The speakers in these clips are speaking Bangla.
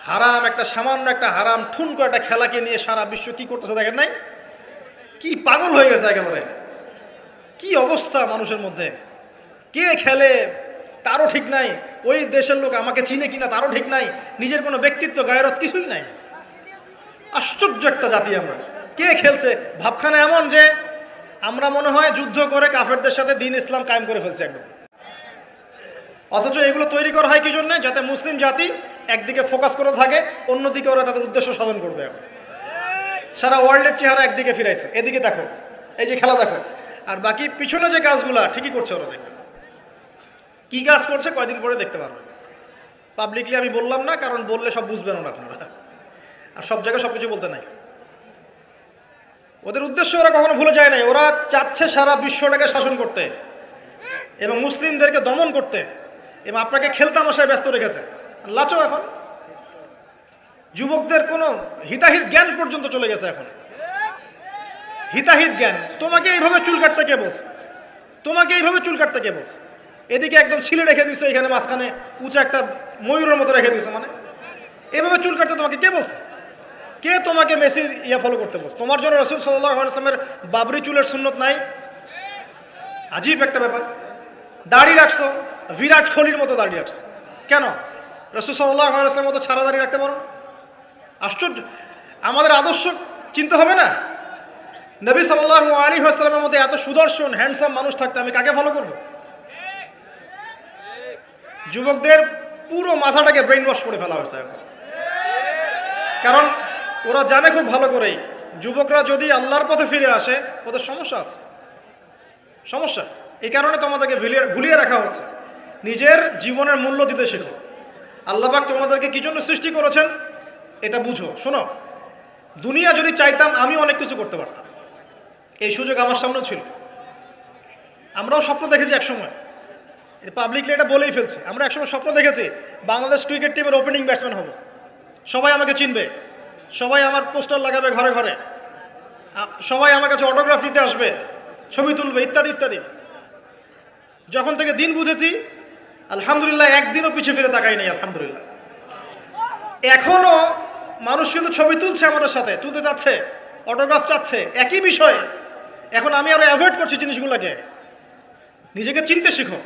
হারাম একটা সামান্য একটা হারাম ঠুনকো একটা খেলাকে নিয়ে সারা বিশ্ব কি করতেছে দেখেন নাই? কি পাগল হয়ে গেছে একেবারে। কি অবস্থা মানুষের মধ্যে। কে খেলে তারও ঠিক নাই, ওই দেশের লোক আমাকে চিনে কিনা তারও ঠিক নাই, নিজের কোনো ব্যক্তিত্ব গায়রত কিছুই নাই। আশ্চর্য একটা জাতি আমরা। কে খেলছে? ভাবখানা এমন যে আমরা মনে হয় যুদ্ধ করে কাফেরদের সাথে দিন ইসলাম কায়েম করে ফেলছে একদম। অথচ এগুলো তৈরি করা হয় কি জন্য? যাতে মুসলিম জাতি একদিকে ফোকাস করে থাকে, অন্যদিকে ওরা তাদের উদ্দেশ্য সাধন করবে। সারা ওয়ার্ল্ডের চেহারা একদিকে ফিরাইছে, এদিকে দেখো, এই যে খেলা দেখো, আর বাকি পিছনে যে কাজগুলা ঠিকই করছে ওরা। দেখবে কি কাজ করছে কয়দিন পরে দেখতে পারবে। পাবলিকলি আমি বললাম না, কারণ বললে সব বুঝবেন না আপনারা, আর সব জায়গায় সবকিছু বলতে নাই। ওদের উদ্দেশ্য ওরা কখনো ভুলে যায় নাই। ওরা চাচ্ছে সারা বিশ্বটাকে শাসন করতে এবং মুসলিমদেরকে দমন করতে, এবং আপনাকে খেলতামশায় ব্যস্ত রেখেছে। লাচো এখন যুবকদের কোনো হিতাহিত জ্ঞান পর্যন্ত চলে গেছে। এখন হিতাহিত জ্ঞান, তোমাকে এইভাবে চুল কাটতে কে বলছে? তোমাকে এইভাবে চুল কাটতে কে বলছে? এদিকে একদম ছিলে রেখে দিচ্ছে, এখানে মাঝখানে উঁচা একটা ময়ূরের মতো রেখে দিচ্ছে। মানে এভাবে চুল কাটতে তোমাকে কে বলছে? কে তোমাকে মেসির ফলো করতে বলছে? তোমার জন্য রাসূল সাল্লাল্লাহু আলাইহি ওয়াসাল্লামের বাবরি চুলের সুন্নত নাই? আজীব একটা ব্যাপার। দাড়ি রাখছো, বিরাট কোহলির মতো দাড়ি রাখছো কেন? রাসূল সাল্লাল্লাহু আলাইহি ওয়াসাল্লামের মতো ছাড়া দাড়ি রাখতে পারো? আশ্চর্য। আমাদের আদর্শ চিন্তা হবে না? নবী সাল্লাল্লাহু আলাইহি ওয়াসাল্লামের মতো এত সুদর্শন হ্যান্ডসাম মানুষ থাকতে আমি কাকে ফলো করব? যুবকদের পুরো মাথাটাকে ব্রেইন ওয়াশ করে ফেলা হয়েছে এখন। কারণ ওরা জানে খুব ভালো করেই, যুবকরা যদি আল্লাহর পথে ফিরে আসে ওদের সমস্যা আছে, সমস্যা। এই কারণে তোমাদেরকে ভুলিয়ে রাখা হচ্ছে। নিজের জীবনের মূল্য দিতে শেখো। আল্লাহ পাক তোমাদেরকে কি জন্য সৃষ্টি করেছেন এটা বুঝো। শোনো, দুনিয়া যদি চাইতাম আমি অনেক কিছু করতে পারতাম, এই সুযোগ আমার সামনে ছিল। আমরাও স্বপ্ন দেখেছি একসময়, পাবলিকলি এটা বলেই ফেলছি। আমরা একসময় স্বপ্ন দেখেছি বাংলাদেশ ক্রিকেট টিমের ওপেনিং ব্যাটসম্যান হব, সবাই আমাকে চিনবে, সবাই আমার পোস্টার লাগাবে ঘরে ঘরে, সবাই আমার কাছে অটোগ্রাফ নিতে আসবে, ছবি তুলবে, ইত্যাদি ইত্যাদি। যখন থেকে দিন বুঝেছি আলহামদুলিল্লাহ একদিনও পিছিয়ে ফিরে তাকাই নাই। আলহামদুলিল্লাহ এখনো মানুষ কিন্তু ছবি তুলছে, আমাদের সাথে তুলতে যাচ্ছে, অটোগ্রাফ চাচ্ছে, একই বিষয়। এখন আমি আরো অ্যাভয়েড করছি জিনিসগুলোকে। নিজেকে চিনতে শিখো।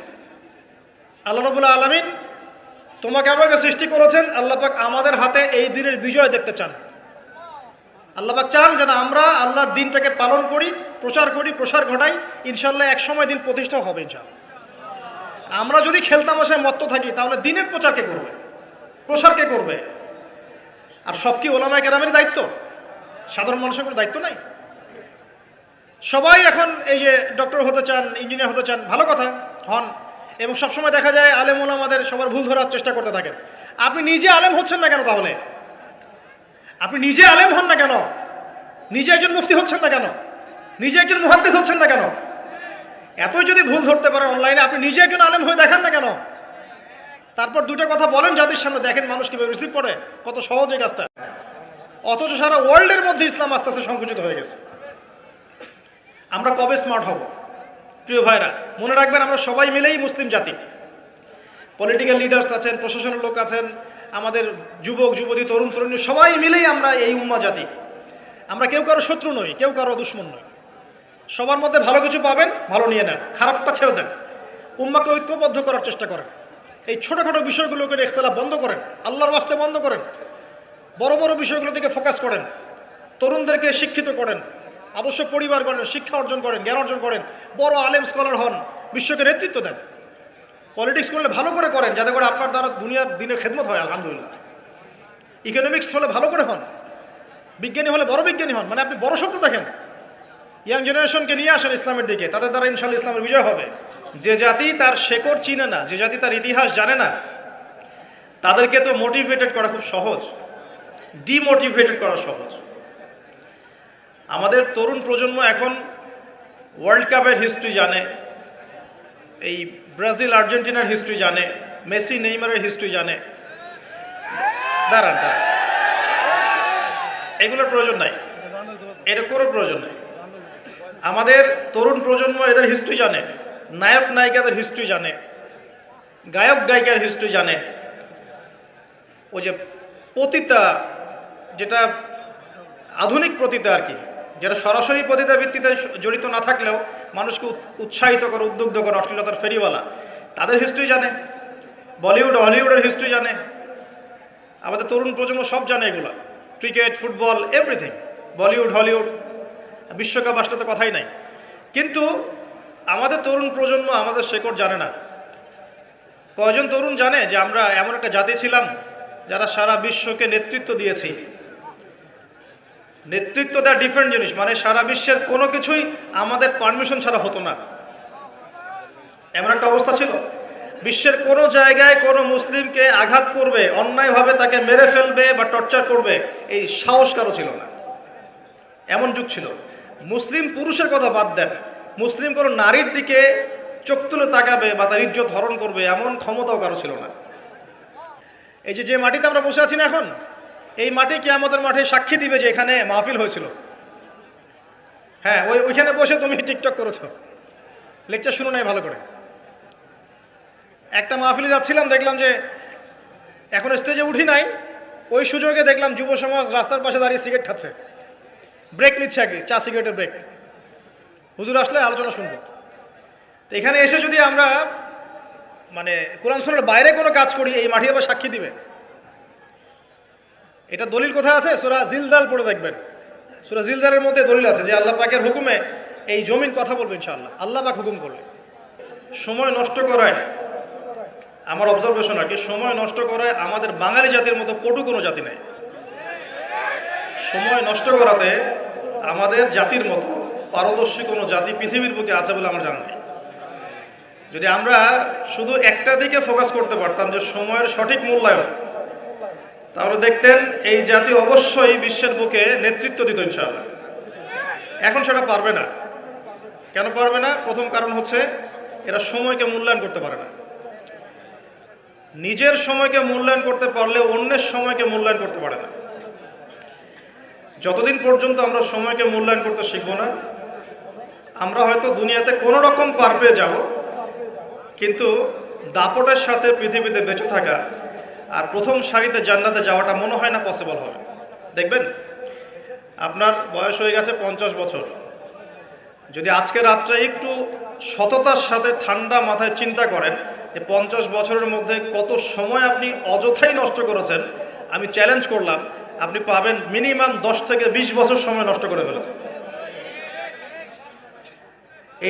আল্লাহ রাব্বুল আলামিন তোমাকে আমাকে সৃষ্টি করেছেন, আল্লাহ পাক আমাদের হাতে এই দিনের বিজয় দেখতে চান। আল্লাহ পাক চান যেন আমরা আল্লাহর দিনটাকে পালন করি, প্রচার করি, প্রসার ঘটাই। ইনশাআল্লাহ এক সময় দিন প্রতিষ্ঠা হবে ইনশাআল্লাহ। আমরা যদি খেলতামশায় মত্ত থাকি তাহলে দিনের প্রচার কে করবে, প্রসার কে করবে? আর সব কি ওলামায়ে কেরামের দায়িত্ব? সাধারণ মানুষের কোনো দায়িত্ব নাই? সবাই এখন এই যে ডক্টর হতে চান, ইঞ্জিনিয়ার হতে চান, ভালো কথা, হন। এবং সবসময় দেখা যায় আলেম ওলামাদের সবার ভুল ধরার চেষ্টা করতে থাকেন। আপনি নিজে আলেম হচ্ছেন না কেন? তাহলে আপনি নিজে আলেম হন না কেন? নিজে একজন মুফতি হচ্ছেন না কেন? নিজে একজন মুহাদ্দিস হচ্ছেন না কেন? এতই যদি ভুল ধরতে পারেন অনলাইনে, আপনি নিজে একজন আলেম হয়ে দেখান না কেন? তারপর দুটো কথা বলেন জাতির সামনে, দেখেন মানুষ কিভাবে রিসিভ করে। কত সহজ এই কাজটা। অথচ সারা ওয়ার্ল্ডের মধ্যে ইসলাম আস্তে আস্তে সংকুচিত হয়ে গেছে। আমরা কবে স্মার্ট হব? প্রিয় ভাইরা, মনে রাখবেন আমরা সবাই মিলেই মুসলিম জাতি। পলিটিক্যাল লিডার্স আছেন, প্রশাসনের লোক আছেন, আমাদের যুবক যুবতী, তরুণ তরুণী, সবাই মিলেই আমরা এই উম্মাহ জাতি। আমরা কেউ কারো শত্রু নই, কেউ কারো দুশ্মন নই। সবার মধ্যে ভালো কিছু পাবেন, ভালো নিয়ে নেন, খারাপটা ছেড়ে দেন। উম্মাহকে ঐক্যবদ্ধ করার চেষ্টা করেন। এই ছোটোখাটো বিষয়গুলোকে ইখতিলাফ বন্ধ করেন, আল্লাহর ওয়াস্তে বন্ধ করেন। বড় বড় বিষয়গুলো থেকে ফোকাস করেন। তরুণদেরকে শিক্ষিত করেন, আদর্শ পরিবার করেন, শিক্ষা অর্জন করেন, জ্ঞান অর্জন করেন, বড় আলেম স্কলার হন, বিশ্বকে নেতৃত্ব দেন। পলিটিক্স করলে ভালো করে করেন, যাতে করে আপনার দ্বারা দুনিয়ার দিনের খেদমত হয়। আলহামদুলিল্লাহ। ইকোনমিক্স হলে ভালো করে হন, বিজ্ঞানী হলে বড় বিজ্ঞানী হন। মানে আপনি বড় স্বপ্ন দেখেন, ইয়াং জেনারেশনকে নিয়ে আসেন ইসলামের দিকে, তাদের দ্বারা ইনশাআল্লাহ ইসলামের বিজয় হবে। যে জাতি তার শেকড় চিনে না, যে জাতি তার ইতিহাস জানে না, তাদেরকে তো মোটিভেটেড করা খুব সহজ, ডিমোটিভেটেড করা সহজ। আমাদের তরুণ প্রজন্ম এখন ওয়ার্ল্ড কাপের হিস্ট্রি জানে, এই ব্রাজিল আর্জেন্টিনার হিস্ট্রি জানে, মেসি নেইমারের হিস্ট্রি জানে। দাঁড়ান দাঁড়ান, এগুলোর প্রয়োজন নাই, এর কোনো প্রয়োজন নেই। আমাদের তরুণ প্রজন্ম এদের হিস্ট্রি জানে, নায়ক নায়িকাদের হিস্ট্রি জানে, গায়ক গায়িকার হিস্ট্রি জানে। ওই যে পতিতা, যেটা আধুনিক পতিতা আর কি, যেটা সরাসরি পতিতা ভিত্তিতে জড়িত না থাকলেও মানুষকে উৎসাহিত করে, উদ্বুদ্ধ করে, অশ্লীলতার ফেরিওয়ালা, তাদের হিস্ট্রি জানে, বলিউড হলিউডের হিস্ট্রি জানে, আমাদের তরুণ প্রজন্ম সব জানে এগুলা, cricket, football, everything, Bollywood Hollywood, বিশ্বকাপ আসলে তো কথাই নাই। কিন্তু আমাদের তরুণ প্রজন্ম আমাদের শেকড় জানে না। কয়জন তরুণ জানে যে আমরা এমন একটা জাতি ছিলাম যারা সারা বিশ্বকে নেতৃত্ব দিয়েছি? নেতৃত্ব দেওয়া ডিফারেন্ট জিনিস, মানে সারা বিশ্বের কোনো কিছুই আমাদের পারমিশন ছাড়া হতো না, এমন একটা অবস্থা ছিল। বিশ্বের কোনো জায়গায় কোনো মুসলিমকে আঘাত করবে, অন্যায়ভাবে তাকে মেরে ফেলবে বা টর্চার করবে, এই সাহস কারো ছিল না, এমন যুগ ছিল। মুসলিম পুরুষের কথা বাদ দেন, মুসলিম কোনো নারীর দিকে চোখ তুলে তাকাবে বা তার ইজ্জত হরণ করবে এমন ক্ষমতাও কারো ছিল না। এই যে মাটিতে আমরা বসে আছি না এখন, এই মাটি কিয়ামতের মাঠে সাক্ষী দিবে যে এখানে মাহফিল হয়েছিল। হ্যাঁ, ওইখানে বসে তুমি টিকটক করেছো, লেকচার শুনো নাই ভালো করে। একটা মাহফিলে যাচ্ছিলাম, দেখলাম যে এখন স্টেজে উঠি নাই, ওই সুযোগে দেখলাম যুব সমাজ রাস্তার পাশে দাঁড়িয়ে সিগারেট খাচ্ছে, ব্রেক নিচ্ছে আগে, চা সিগারেটের ব্রেক। হুজুর আসলে আলোচনা শুনবো। তো এখানে এসে যদি আমরা মানে কোরআন সুন্নাহর বাইরে কোনো কাজ করি, এই মাটি আবার সাক্ষী দিবে। এটা দলিল কোথায় আছে? সূরা জিলজাল পড়ে দেখবেন। সূরা জিলজালের মধ্যে দলিল আছে যে আল্লাহ পাকের হুকুমে এই জমিন কথা বলবে ইনশাআল্লাহ, আল্লাহ পাক হুকুম করলে। সময় নষ্ট করায়, আমার অবজারভেশন আর কি, সময় নষ্ট করায় আমাদের বাঙালি জাতির মতো পটু কোনো জাতি নেই। সময় নষ্ট করাতে আমাদের জাতির মতো পারদর্শী কোনো জাতি পৃথিবীর বুকে আছে বলে আমার জানা নেই। যদি আমরা শুধু একটা দিকে ফোকাস করতে পারতাম, যে সময়ের সঠিক মূল্যায়ন, তাহলে দেখতেন এই জাতি অবশ্যই বিশ্বের বুকে নেতৃত্ব দিত ইনশাআল্লাহ। এখন সেটা পারবে না। কেন পারবে না? প্রথম কারণ হচ্ছে এরা সময়কে মূল্যায়ন করতে পারে না। নিজের সময়কে মূল্যায়ন করতে পারলে অন্যের সময়কে মূল্যায়ন করতে পারে না। যতদিন পর্যন্ত আমরা সময়কে মূল্যায়ন করতে শিখব না, আমরা হয়তো দুনিয়াতে কোনো রকম পার পেয়ে যাব, কিন্তু দাপটের সাথে পৃথিবীতে বেঁচে থাকা আর প্রথম সারিতে জান্নাতে যাওয়াটা মনে হয় না পসিবল হবে। দেখবেন আপনার বয়স হয়ে গেছে 50 বছর, যদি আজকে রাত্রে একটু সততার সাথে ঠান্ডা মাথায় চিন্তা করেন যে 50 বছরের মধ্যে কত সময় আপনি অযথাই নষ্ট করেছেন, আমি চ্যালেঞ্জ করলাম আপনি পাবেন মিনিমাম 10 থেকে 20 বছর সময় নষ্ট করে ফেলেছেন।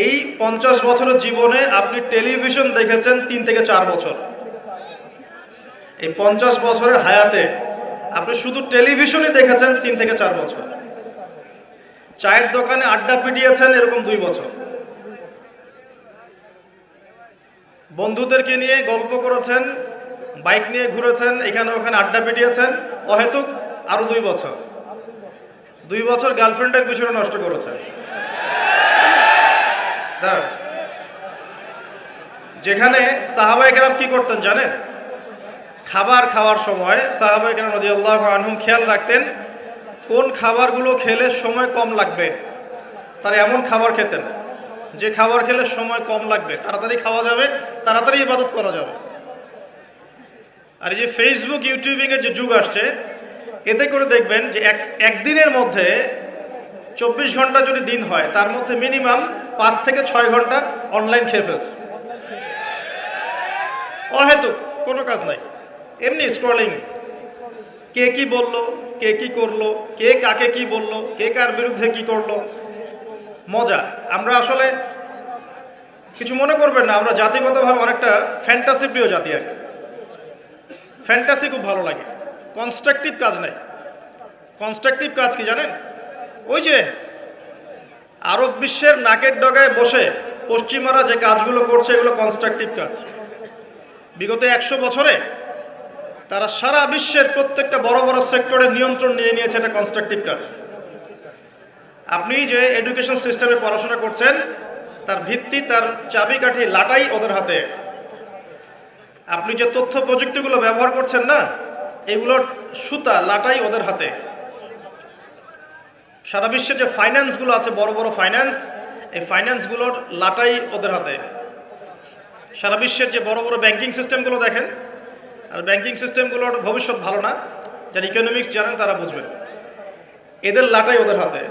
এই 50 বছরের জীবনে আপনি টেলিভিশন দেখেছেন 3 থেকে 4 বছর। এই 50 বছরের হায়াতে আপনি শুধু টেলিভিশনই দেখেছেন 3 থেকে 4 বছর। চায়ের দোকানে আড্ডা পিটিয়েছেন এরকম 2 বছর। বন্ধুদেরকে নিয়ে গল্প করেছেন, বাইক নিয়ে ঘুরেছেন, এখানে ওখানে আড্ডা পিটিয়েছেন অহেতুক আরো 2 বছর। 2 বছর গার্লফ্রেন্ডের পিছনে নষ্ট করেছেন। যেখানে সাহাবায়ে কেরাম কি করতেন জানেন? খাবার খাওয়ার সময় সাহাবায়ে কেরাম রাদিয়াল্লাহু আনহুম খেয়াল রাখতেন কোন খাবারগুলো খেলে সময় কম লাগবে। তারা এমন খাবার খেতেন যে খাবার খেলে সময় কম লাগবে, তাড়াতাড়ি খাওয়া যাবে, তাড়াতাড়ি ইবাদত করা যাবে। আর এই যে ফেসবুক, ইউটিউবিং এর যে যুগ আসছে, এতে করে দেখবেন যে একদিনের মধ্যে 24 ঘন্টা যদি দিন হয়, তার মধ্যে মিনিমাম 5 থেকে 6 ঘন্টা অনলাইন খেয়ে ফেলছে। অহেতুক কোনো কাজ নাই, এমনি স্ক্রলিং। কে কি বললো, কে কি করলো, কে কাকে কি বললো, কে কার বিরুদ্ধে কি করলো, মজা। আমরা আসলে কিছু মনে করবেন না, আমরা জাতিগতভাবে অনেকটা ফ্যান্টাসি প্রিয় জাতি আর কি। ফ্যান্টাসি খুব ভালো লাগে, কনস্ট্রাকটিভ কাজ নাই। কনস্ট্রাকটিভ কাজ কি জানেন? ওই যে আরব বিশ্বের নাকের ডগায় বসে পশ্চিমারা যে কাজগুলো করছে, এগুলো কনস্ট্রাকটিভ কাজ। বিগত 100 বছরে তারা সারা বিশ্বের প্রত্যেকটা বড় বড় সেক্টরের নিয়ন্ত্রণ নিয়ে নিয়েছে, এটা কনস্ট্রাকটিভ কাজ। আপনি যে এডুকেশন সিস্টেমে পড়াশোনা করছেন, তার ভিত্তি, তার চাবিকাঠি, লাটাই ওদের হাতে। আপনি যে তথ্য প্রযুক্তিগুলো ব্যবহার করছেন না, এগুলোর সুতা, লাটাই ওদের হাতে। সারা বিশ্বের যে ফাইন্যান্সগুলো আছে, বড় বড় ফাইন্যান্স, এই ফাইন্যান্সগুলোর লাটাই ওদের হাতে। সারা বিশ্বের যে বড় বড় ব্যাংকিং সিস্টেমগুলো দেখেন, আর ব্যাংকিং সিস্টেমগুলোর ভবিষ্যৎ ভালো না, যারা ইকোনমিক্স জানেন তারা বুঝবেন। এদের লাটাই ওদের হাতে,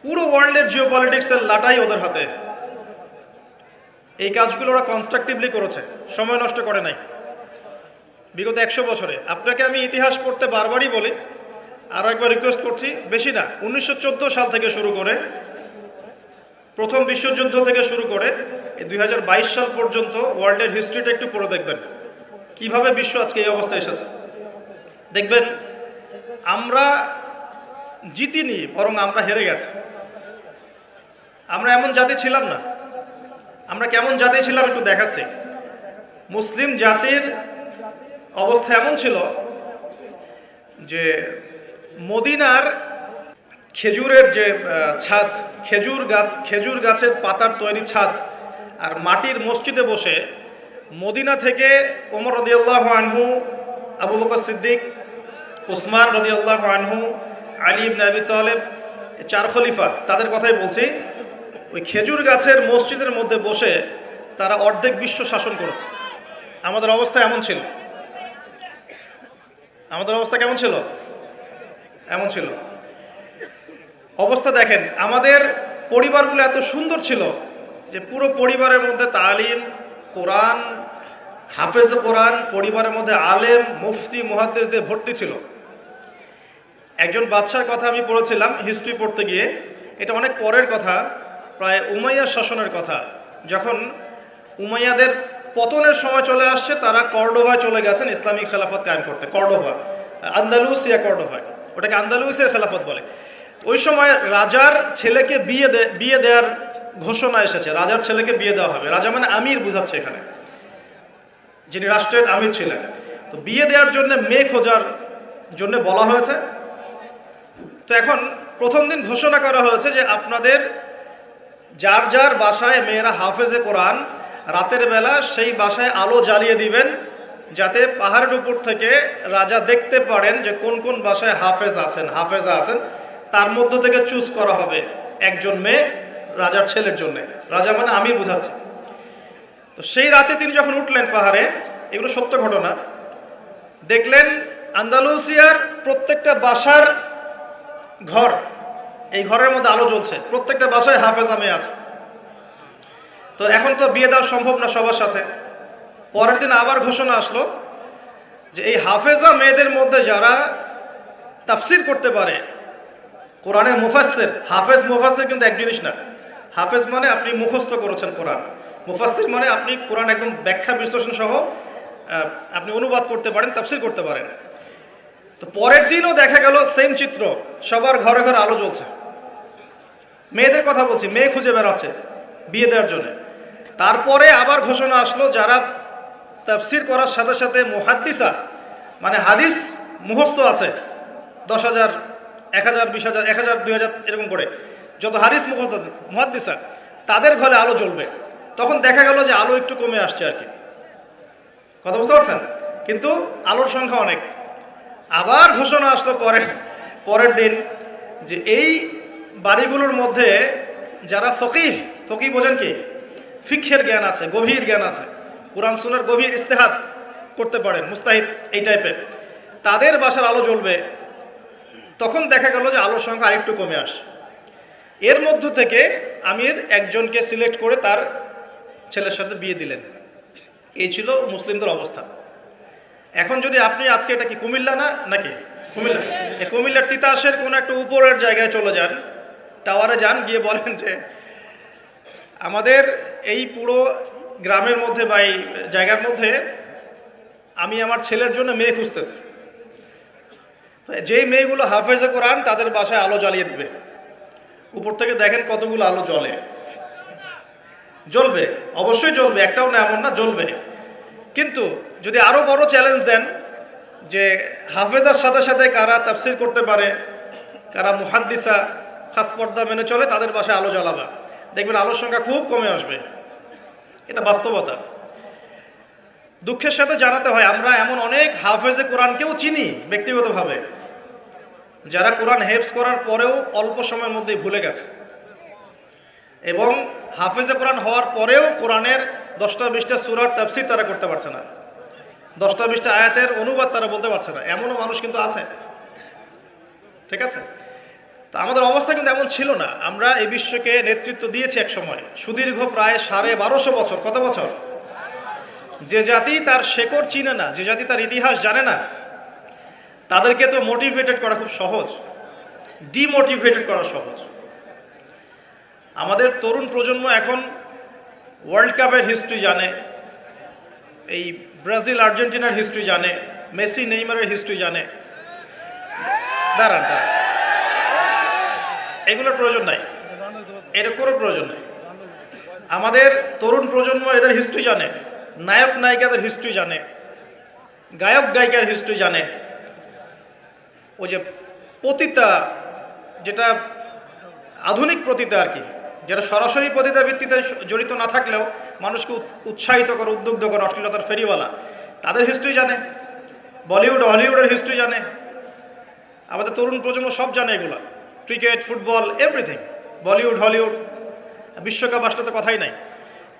পুরো ওয়ার্ল্ডের জিওপলিটিক্সের লাটাই ওদের হাতে। এই কাজগুলো ওরা কনস্ট্রাকটিভলি করেছে, সময় নষ্ট করে নাই বিগত 100 বছরে। আপনাকে আমি ইতিহাস পড়তে বারবারই বলি, আরও একবার রিকোয়েস্ট করছি, বেশি না, 1914 সাল থেকে শুরু করে, প্রথম বিশ্বযুদ্ধ থেকে শুরু করে এই 2022 সাল পর্যন্ত ওয়ার্ল্ডের হিস্ট্রিটা একটু পড়ে দেখবেন কিভাবে বিশ্ব আজকে এই অবস্থায় এসেছে। দেখবেন আমরা জিতিনি, বরং আমরা হেরে গেছি। আমরা এমন জাতি ছিলাম না। আমরা কেমন জাতি ছিলাম একটু দেখাচ্ছি। মুসলিম জাতির অবস্থা এমন ছিল যে মদিনার খেজুরের যে ছাদ, খেজুর গাছের পাতার তৈরি ছাদ আর মাটির মসজিদে বসে মদিনা থেকে ওমর রাদিয়াল্লাহু আনহু, আবু বকর সিদ্দিক, উসমান রাদিয়াল্লাহু আনহু, আলী ইবনে আবি তালেব, 4 খলিফা, তাদের কথাই বলছি। ওই খেজুর গাছের মসজিদের মধ্যে বসে তারা অর্ধেক বিশ্ব শাসন করেছে। আমাদের অবস্থা এমন ছিল। আমাদের অবস্থা কেমন ছিল? এমন ছিল। অবস্থা দেখেন, আমাদের পরিবারগুলো এত সুন্দর ছিল যে পুরো পরিবারের মধ্যে তালিম, কোরআন, হাফেজ কোরআন, পরিবারের মধ্যে আলেম, মুফতি, মুহাদ্দিস দিয়ে ভর্তি ছিল। একজন বাদশার কথা আমি পড়েছিলাম হিস্ট্রি পড়তে গিয়ে, এটা অনেক পরের কথা, প্রায় উমাইয়া শাসনের কথা। যখন উমাইয়াদের পতনের সময় চলে আসছে, তারা কর্ডোভায় চলে গেছেন ইসলামিক খেলাফত কায়েম করতে। কর্ডোভা, আন্দালুসিয়া কর্ডোভায়, ওটাকে আন্দালুসিয়ার খেলাফত বলে। ওই সময় রাজার ছেলেকে বিয়ে দেওয়ার ঘোষণা এসেছে, রাজার ছেলেকে বিয়ে দেওয়া হবে। রাজা মানে আমির বোঝাচ্ছে এখানে, যিনি রাষ্ট্রের আমির ছিলেন। তো বিয়ে দেওয়ার জন্য মেয়ে খোঁজার জন্য বলা হয়েছে। তো এখন প্রথম দিন ঘোষণা করা হয়েছে যে আপনাদের যার যার বাসায় মেয়েরা হাফেজে কোরআন, রাতের বেলা সেই বাসায় আলো জ্বালিয়ে দিবেন, যাতে পাহাড়ের উপর থেকে রাজা দেখতে পারেন যে কোন কোন বাসায় হাফেজা আছেন। তার মধ্য থেকে চুজ করা হবে একজন মেয়ে রাজার ছেলের জন্য। রাজা মানে আমির বুঝাচ্ছে। তো সেই রাতে তিনি যখন উঠলেন পাহাড়ে, এগুলো সত্য ঘটনা, দেখলেন আন্দালুসিয়ার প্রত্যেকটা বাসার ঘর, এই ঘরের মধ্যে আলো জ্বলছে, প্রত্যেকটা বাসায় হাফেজা মেয়ে আছে। তো এখন তো বিয়ে দেওয়া সম্ভব না সবার সাথে। পরের দিন আবার ঘোষণা আসলো যে এই হাফেজা মেয়েদের মধ্যে যারা তাফসির করতে পারে, কোরআনের মুফাসসির, হাফেজ মুফাসসির কিন্তু এক জিনিস না। হাফেজ মানে আপনি মুখস্থ করেছেন কোরআন, মুফাসসির মানে আপনি কোরআন একদম ব্যাখ্যা বিশ্লেষণ সহ আপনি অনুবাদ করতে পারেন, তাফসির করতে পারেন। তো পরের দিনও দেখা গেল সেম চিত্র, সবার ঘরে ঘরে আলো জ্বলছে। মেয়েদের কথা বলছি, মেয়ে খুঁজে বেড়াচ্ছে বিয়ে দেওয়ার জন্য। তারপরে আবার ঘোষণা আসলো যারা তাফসির করার সাথে সাথে মুহাদ্দিসা, মানে হাদিস মুখস্থ আছে, 10,000, 1,000, 20,000, 1,000, 2,000 এরকম করে যত হাদিস মুখস্থ আছে মুহাদ্দিসা, তাদের ঘরে আলো জ্বলবে। তখন দেখা গেল যে আলো একটু কমে আসছে আর কি, কথা বুঝতে পারছেন? কিন্তু আলোর সংখ্যা অনেক। আবার ঘোষণা আসলো পরের দিন যে এই বাড়িগুলোর মধ্যে যারা ফকিহ বোঝেন কি, ফিকহের জ্ঞান আছে, গভীর জ্ঞান আছে, কোরআন সুন্নাহর গভীর ইস্তেহাদ করতে পারেন, মুস্তাহিদ এই টাইপের, তাদের বাসার আলো জ্বলবে। তখন দেখা গেল যে আলোর সংখ্যা আরেকটু কমে আসে। এর মধ্য থেকে আমির একজনকে সিলেক্ট করে তার ছেলের সাথে বিয়ে দিলেন। এই ছিল মুসলিমদের অবস্থা। এখন যদি আপনি আজকে, এটা কি কুমিল্লা না নাকি? কুমিল্লা, এই কুমিল্লার তিতাসের কোনো একটা উপরের জায়গায় চলে যান, টাওয়ারে যান, গিয়ে বলেন যে আমাদের এই পুরো গ্রামের মধ্যে বা এই জায়গার মধ্যে আমি আমার ছেলের জন্য মেয়ে খুঁজতেছি। তো যেই মেয়েগুলো হাফেজে কোরআন, তাদের বাসায় আলো জ্বালিয়ে দিবে। উপর থেকে দেখেন কতগুলো আলো জ্বলবে, অবশ্যই জ্বলবে, একটাও না এমন না, জ্বলবে। কিন্তু যদি আরো বড় চ্যালেঞ্জ দেন যে হাফেজার সাথে সাথে কারা তাফসির করতে পারে, কারা মুহাদ্দিসা, খাস পর্দা মেনে চলে, তাদের বাসায় আলো জ্বালাবা, দেখবেন আলোর সংখ্যা খুব কমে আসবে। এটা বাস্তবতা। দুঃখের সাথে জানাতে হয় আমরা এমন অনেক হাফেজে কোরআনকেও চিনি ব্যক্তিগতভাবে, যারা কোরআন হেফজ করার পরেও অল্প সময়ের মধ্যেই ভুলে গেছে, এবং হাফেজে কোরআন হওয়ার পরেও কোরআনের 10টা 20টা সূরার তাফসীর তারা করতে পারছে না। 10-20টা আয়াতের অনুবাদ তারা বলতে পারছে না, এমনও মানুষ কিন্তু আছে। ঠিক আছে, তো আমাদের অবস্থা কিন্তু এমন ছিল না। আমরা এই বিশ্বকে নেতৃত্ব দিয়েছি এক সময়, সুদীর্ঘ প্রায় 1250 বছর। কত বছর? যে জাতি তার শেকড় চিনে না, যে জাতি তার ইতিহাস জানে না, তাদেরকে তো মোটিভেটেড করা খুব সহজ, ডিমোটিভেটেড করা সহজ। আমাদের তরুণ প্রজন্ম এখন ওয়ার্ল্ড কাপের হিস্ট্রি জানে, এই ব্রাজিল আর্জেন্টিনার হিস্ট্রি জানে, মেসি নেইমারের হিস্ট্রি জানে। দাঁড়ান, এগুলোর প্রয়োজন নাই, এর কোনো প্রয়োজন নেই। আমাদের তরুণ প্রজন্ম এদের হিস্ট্রি জানে, নায়ক নায়িকাদের হিস্ট্রি জানে, গায়ক গায়িকার হিস্ট্রি জানে। ওই যে পতিতা, যেটা আধুনিক পতিতা আর কি, যেটা সরাসরি পতিতা ভিত্তিতে জড়িত না থাকলেও মানুষকে উৎসাহিত করে, উদ্বুদ্ধ করে, অশ্লীলতার ফেরিওয়ালা, তাদের হিস্ট্রি জানে। বলিউড হলিউডের হিস্ট্রি জানে। আমাদের তরুণ প্রজন্ম সব জানে এগুলা, cricket, football, everything, Bollywood Hollywood, বিশ্বকাপ আসলে তো কথাই নাই।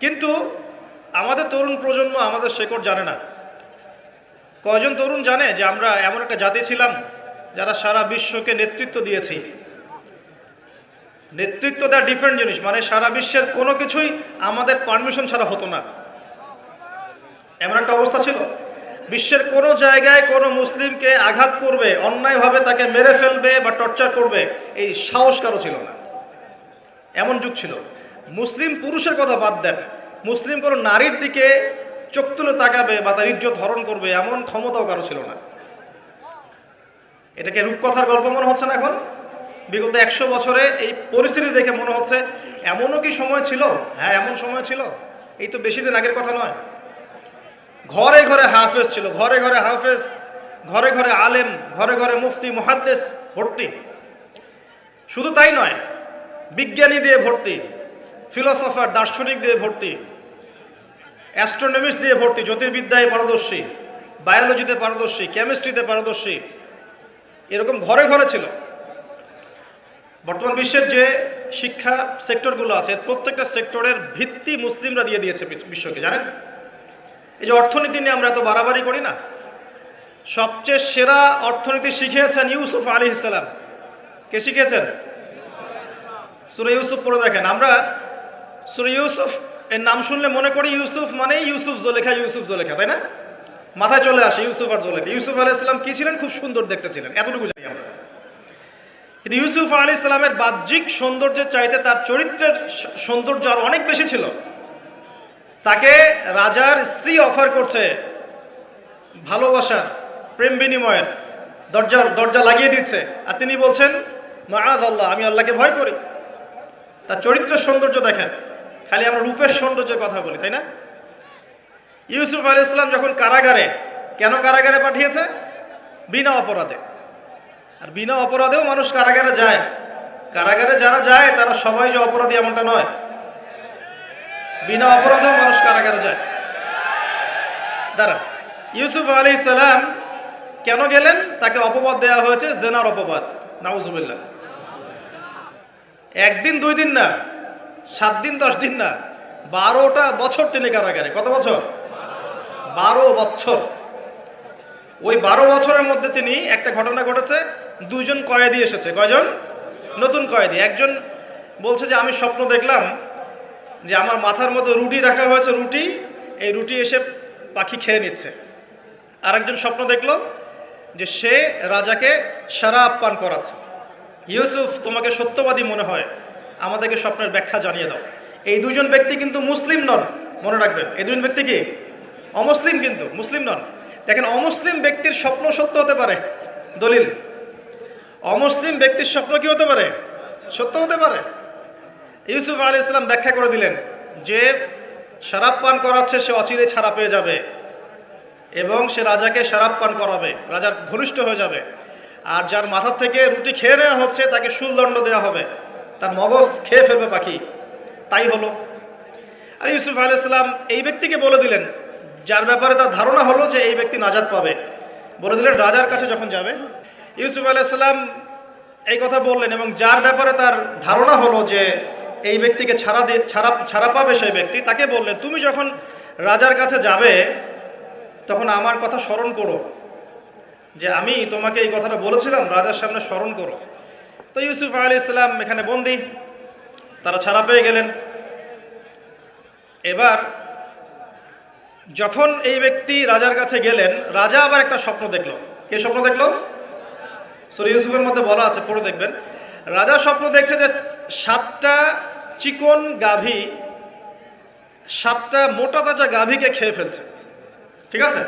কিন্তু আমাদের তরুণ প্রজন্ম আমাদের শেকড় জানে না। কয়জন তরুণ জানে যে আমরা এমন একটা জাতি ছিলাম যারা সারা বিশ্বকে নেতৃত্ব দিয়েছি? নেতৃত্ব দেওয়া ডিফারেন্ট জিনিস, মানে সারা বিশ্বের কোনো কিছুই আমাদের পারমিশন ছাড়া হতো না, এমন একটা অবস্থা ছিল। বিশ্বের কোনো জায়গায় কোনো মুসলিমকে আঘাত করবে, অন্যায়ভাবে তাকে মেরে ফেলবে বা টর্চার করবে, এই সাহস কারো ছিল না, এমন যুগ ছিল। মুসলিম পুরুষের কথা বাদ দেন, মুসলিম কোনো নারীর দিকে চোখ তুলে তাকাবে বা তার ইজ্জত হরণ করবে এমন ক্ষমতাও কারো ছিল না। এটাকে রূপকথার গল্প মনে হচ্ছে না এখন? বিগত 100 বছরে এই পরিস্থিতি দেখে মনে হচ্ছে এমনও কি সময় ছিল? হ্যাঁ, এমন সময় ছিল, এই তো বেশি দিন আগের কথা নয়। ঘরে ঘরে হাফেজ ছিল, ঘরে ঘরে হাফেজ, ঘরে ঘরে আলেম, ঘরে ঘরে মুফতি মুহাদ্দিস ভর্তি। শুধু তাই নয়, বিজ্ঞানী দিয়ে ভর্তি, ফিলোসফার দার্শনিক দিয়ে ভর্তি, অ্যাস্ট্রোনমিস্ট দিয়ে ভর্তি, জ্যোতির্বিদ্যায় পারদর্শী, বায়োলজিতে পারদর্শী, কেমিস্ট্রিতে পারদর্শী, এরকম ঘরে ঘরে ছিল। বর্তমান বিশ্বের যে শিক্ষা সেক্টরগুলো আছে, প্রত্যেকটা সেক্টরের ভিত্তি মুসলিমরা দিয়ে দিয়েছে বিশ্বকে, জানেন? এই যে অর্থনীতি নিয়ে আমরা এত বাড়াবাড়ি করি না, সবচেয়ে সেরা অর্থনীতি শিখিয়েছেন ইউসুফ আলাইহিস সালাম। কে শিখিয়েছেন? সূরা ইউসুফ পড়ে দেখেন। আমরা সূরা ইউসুফ এর নাম শুনলে মনে করি ইউসুফ মানে ইউসুফ জুলেখা, ইউসুফ জুলেখা, তাই না? মাথায় চলে আসে ইউসুফ আর জুলেখা। ইউসুফ আলাইহিস সালাম কি ছিলেন? খুব সুন্দর দেখতে ছিলেন, এতটুকু জানি আমরা। কিন্তু ইউসুফ আলাইহিস সালামের বাহ্যিক সৌন্দর্যের চাইতে তার চরিত্রের সৌন্দর্য আর অনেক বেশি ছিল। তাকে রাজার স্ত্রী অফার করছে ভালোবাসার, প্রেম বিনিময়ের দরজা লাগিয়ে দিচ্ছে, আর তিনি বলছেন মাআযাল্লাহ, আমি আল্লাহকে ভয় করি। তার চরিত্রের সৌন্দর্য দেখেন। খালি আমরা রূপের সৌন্দর্যের কথা বলি, তাই না? ইউসুফ আলাইহিস সালাম যখন কারাগারে, কেন কারাগারে পাঠিয়েছে? বিনা অপরাধে। আর বিনা অপরাধেও মানুষ কারাগারে যায়। কারাগারে যারা যায় তারা সবাই যে অপরাধী এমনটা নয়, বিনা অপরাধেও মানুষ কারাগারে যায়। দাঁড়ান, ইউসুফ আলাইহিস সালাম কেন গেলেন? তাকে অপবাদ দেওয়া হয়েছে, জেনার অপবাদ, নাউজুবিল্লাহ। 1 দিন 2 দিন না, 7 দিন 10 দিন না, 12টা বছর তিনি কারাগারে। কত বছর? 12 বছর। ওই 12 বছরের মধ্যে তিনি একটা ঘটনা ঘটেছে, 2 জন কয়েদি এসেছে। কয়জন? নতুন কয়েদি। একজন বলছে যে আমি স্বপ্ন দেখলাম যে আমার মাথার মধ্যে রুটি রাখা হয়েছে, এই রুটি এসে পাখি খেয়ে নিচ্ছে। আরেকজন স্বপ্ন দেখলো যে সে রাজাকে শরাব পান করাচ্ছে। ইউসুফ, তোমাকে সত্যবাদী মনে হয়, আমাদেরকে স্বপ্নের ব্যাখ্যা জানিয়ে দাও। এই 2 জন ব্যক্তি কিন্তু মুসলিম নন, মনে রাখবেন। এই 2 জন ব্যক্তি কি? অমুসলিম, কিন্তু মুসলিম নন। দেখেন, অমুসলিম ব্যক্তির স্বপ্ন সত্য হতে পারে, দলিল। অমুসলিম ব্যক্তির স্বপ্ন কি হতে পারে? সত্য হতে পারে। ইউসুফ আলাইহিস সালাম ব্যাখ্যা করে দিলেন যে শরাব পান করাচ্ছে সে অচিরে ছাড়া পেয়ে যাবে এবং সে রাজাকে শরাব পান করাবে, রাজার ঘনিষ্ঠ হয়ে যাবে। আর যার মাথার থেকে রুটি খেয়ে নেওয়া হচ্ছে তাকে শুলদণ্ড দেওয়া হবে, তার মগজ খেয়ে ফেলবে পাখি। তাই হলো। আর ইউসুফ আলাইহিস সালাম এই ব্যক্তিকে বলে দিলেন, যার ব্যাপারে তার ধারণা হলো যে এই ব্যক্তি নাজাত পাবে, বলে দিলেন রাজার কাছে যখন যাবে। ইউসুফ আলাইহিস সালাম এই কথা বললেন, এবং যার ব্যাপারে তার ধারণা হলো যে এই ব্যক্তিকে ছাড়া পাবে সেই ব্যক্তি, তাকে বললেন তুমি যখন রাজার কাছে যাবে তখন আমার কথা স্মরণ করো, যে আমি তোমাকে এই কথাটা বলেছিলাম, রাজার সামনে স্মরণ করো। তো ইউসুফ আলাইহিস সালাম এখানে বন্দী, তারা ছাড়া পেয়ে গেলেন। এবার যখন এই ব্যক্তি রাজার কাছে গেলেন, রাজা আবার একটা স্বপ্ন দেখলো। কে স্বপ্ন দেখলো? সূরা ইউসুফের মধ্যে বলা আছে, পড়ে দেখবেন। রাজা স্বপ্ন দেখছে যে 7টা চিকন গাভী 7টা মোটা তাজা গাভীকে খেয়ে ফেলছে, ঠিক আছে?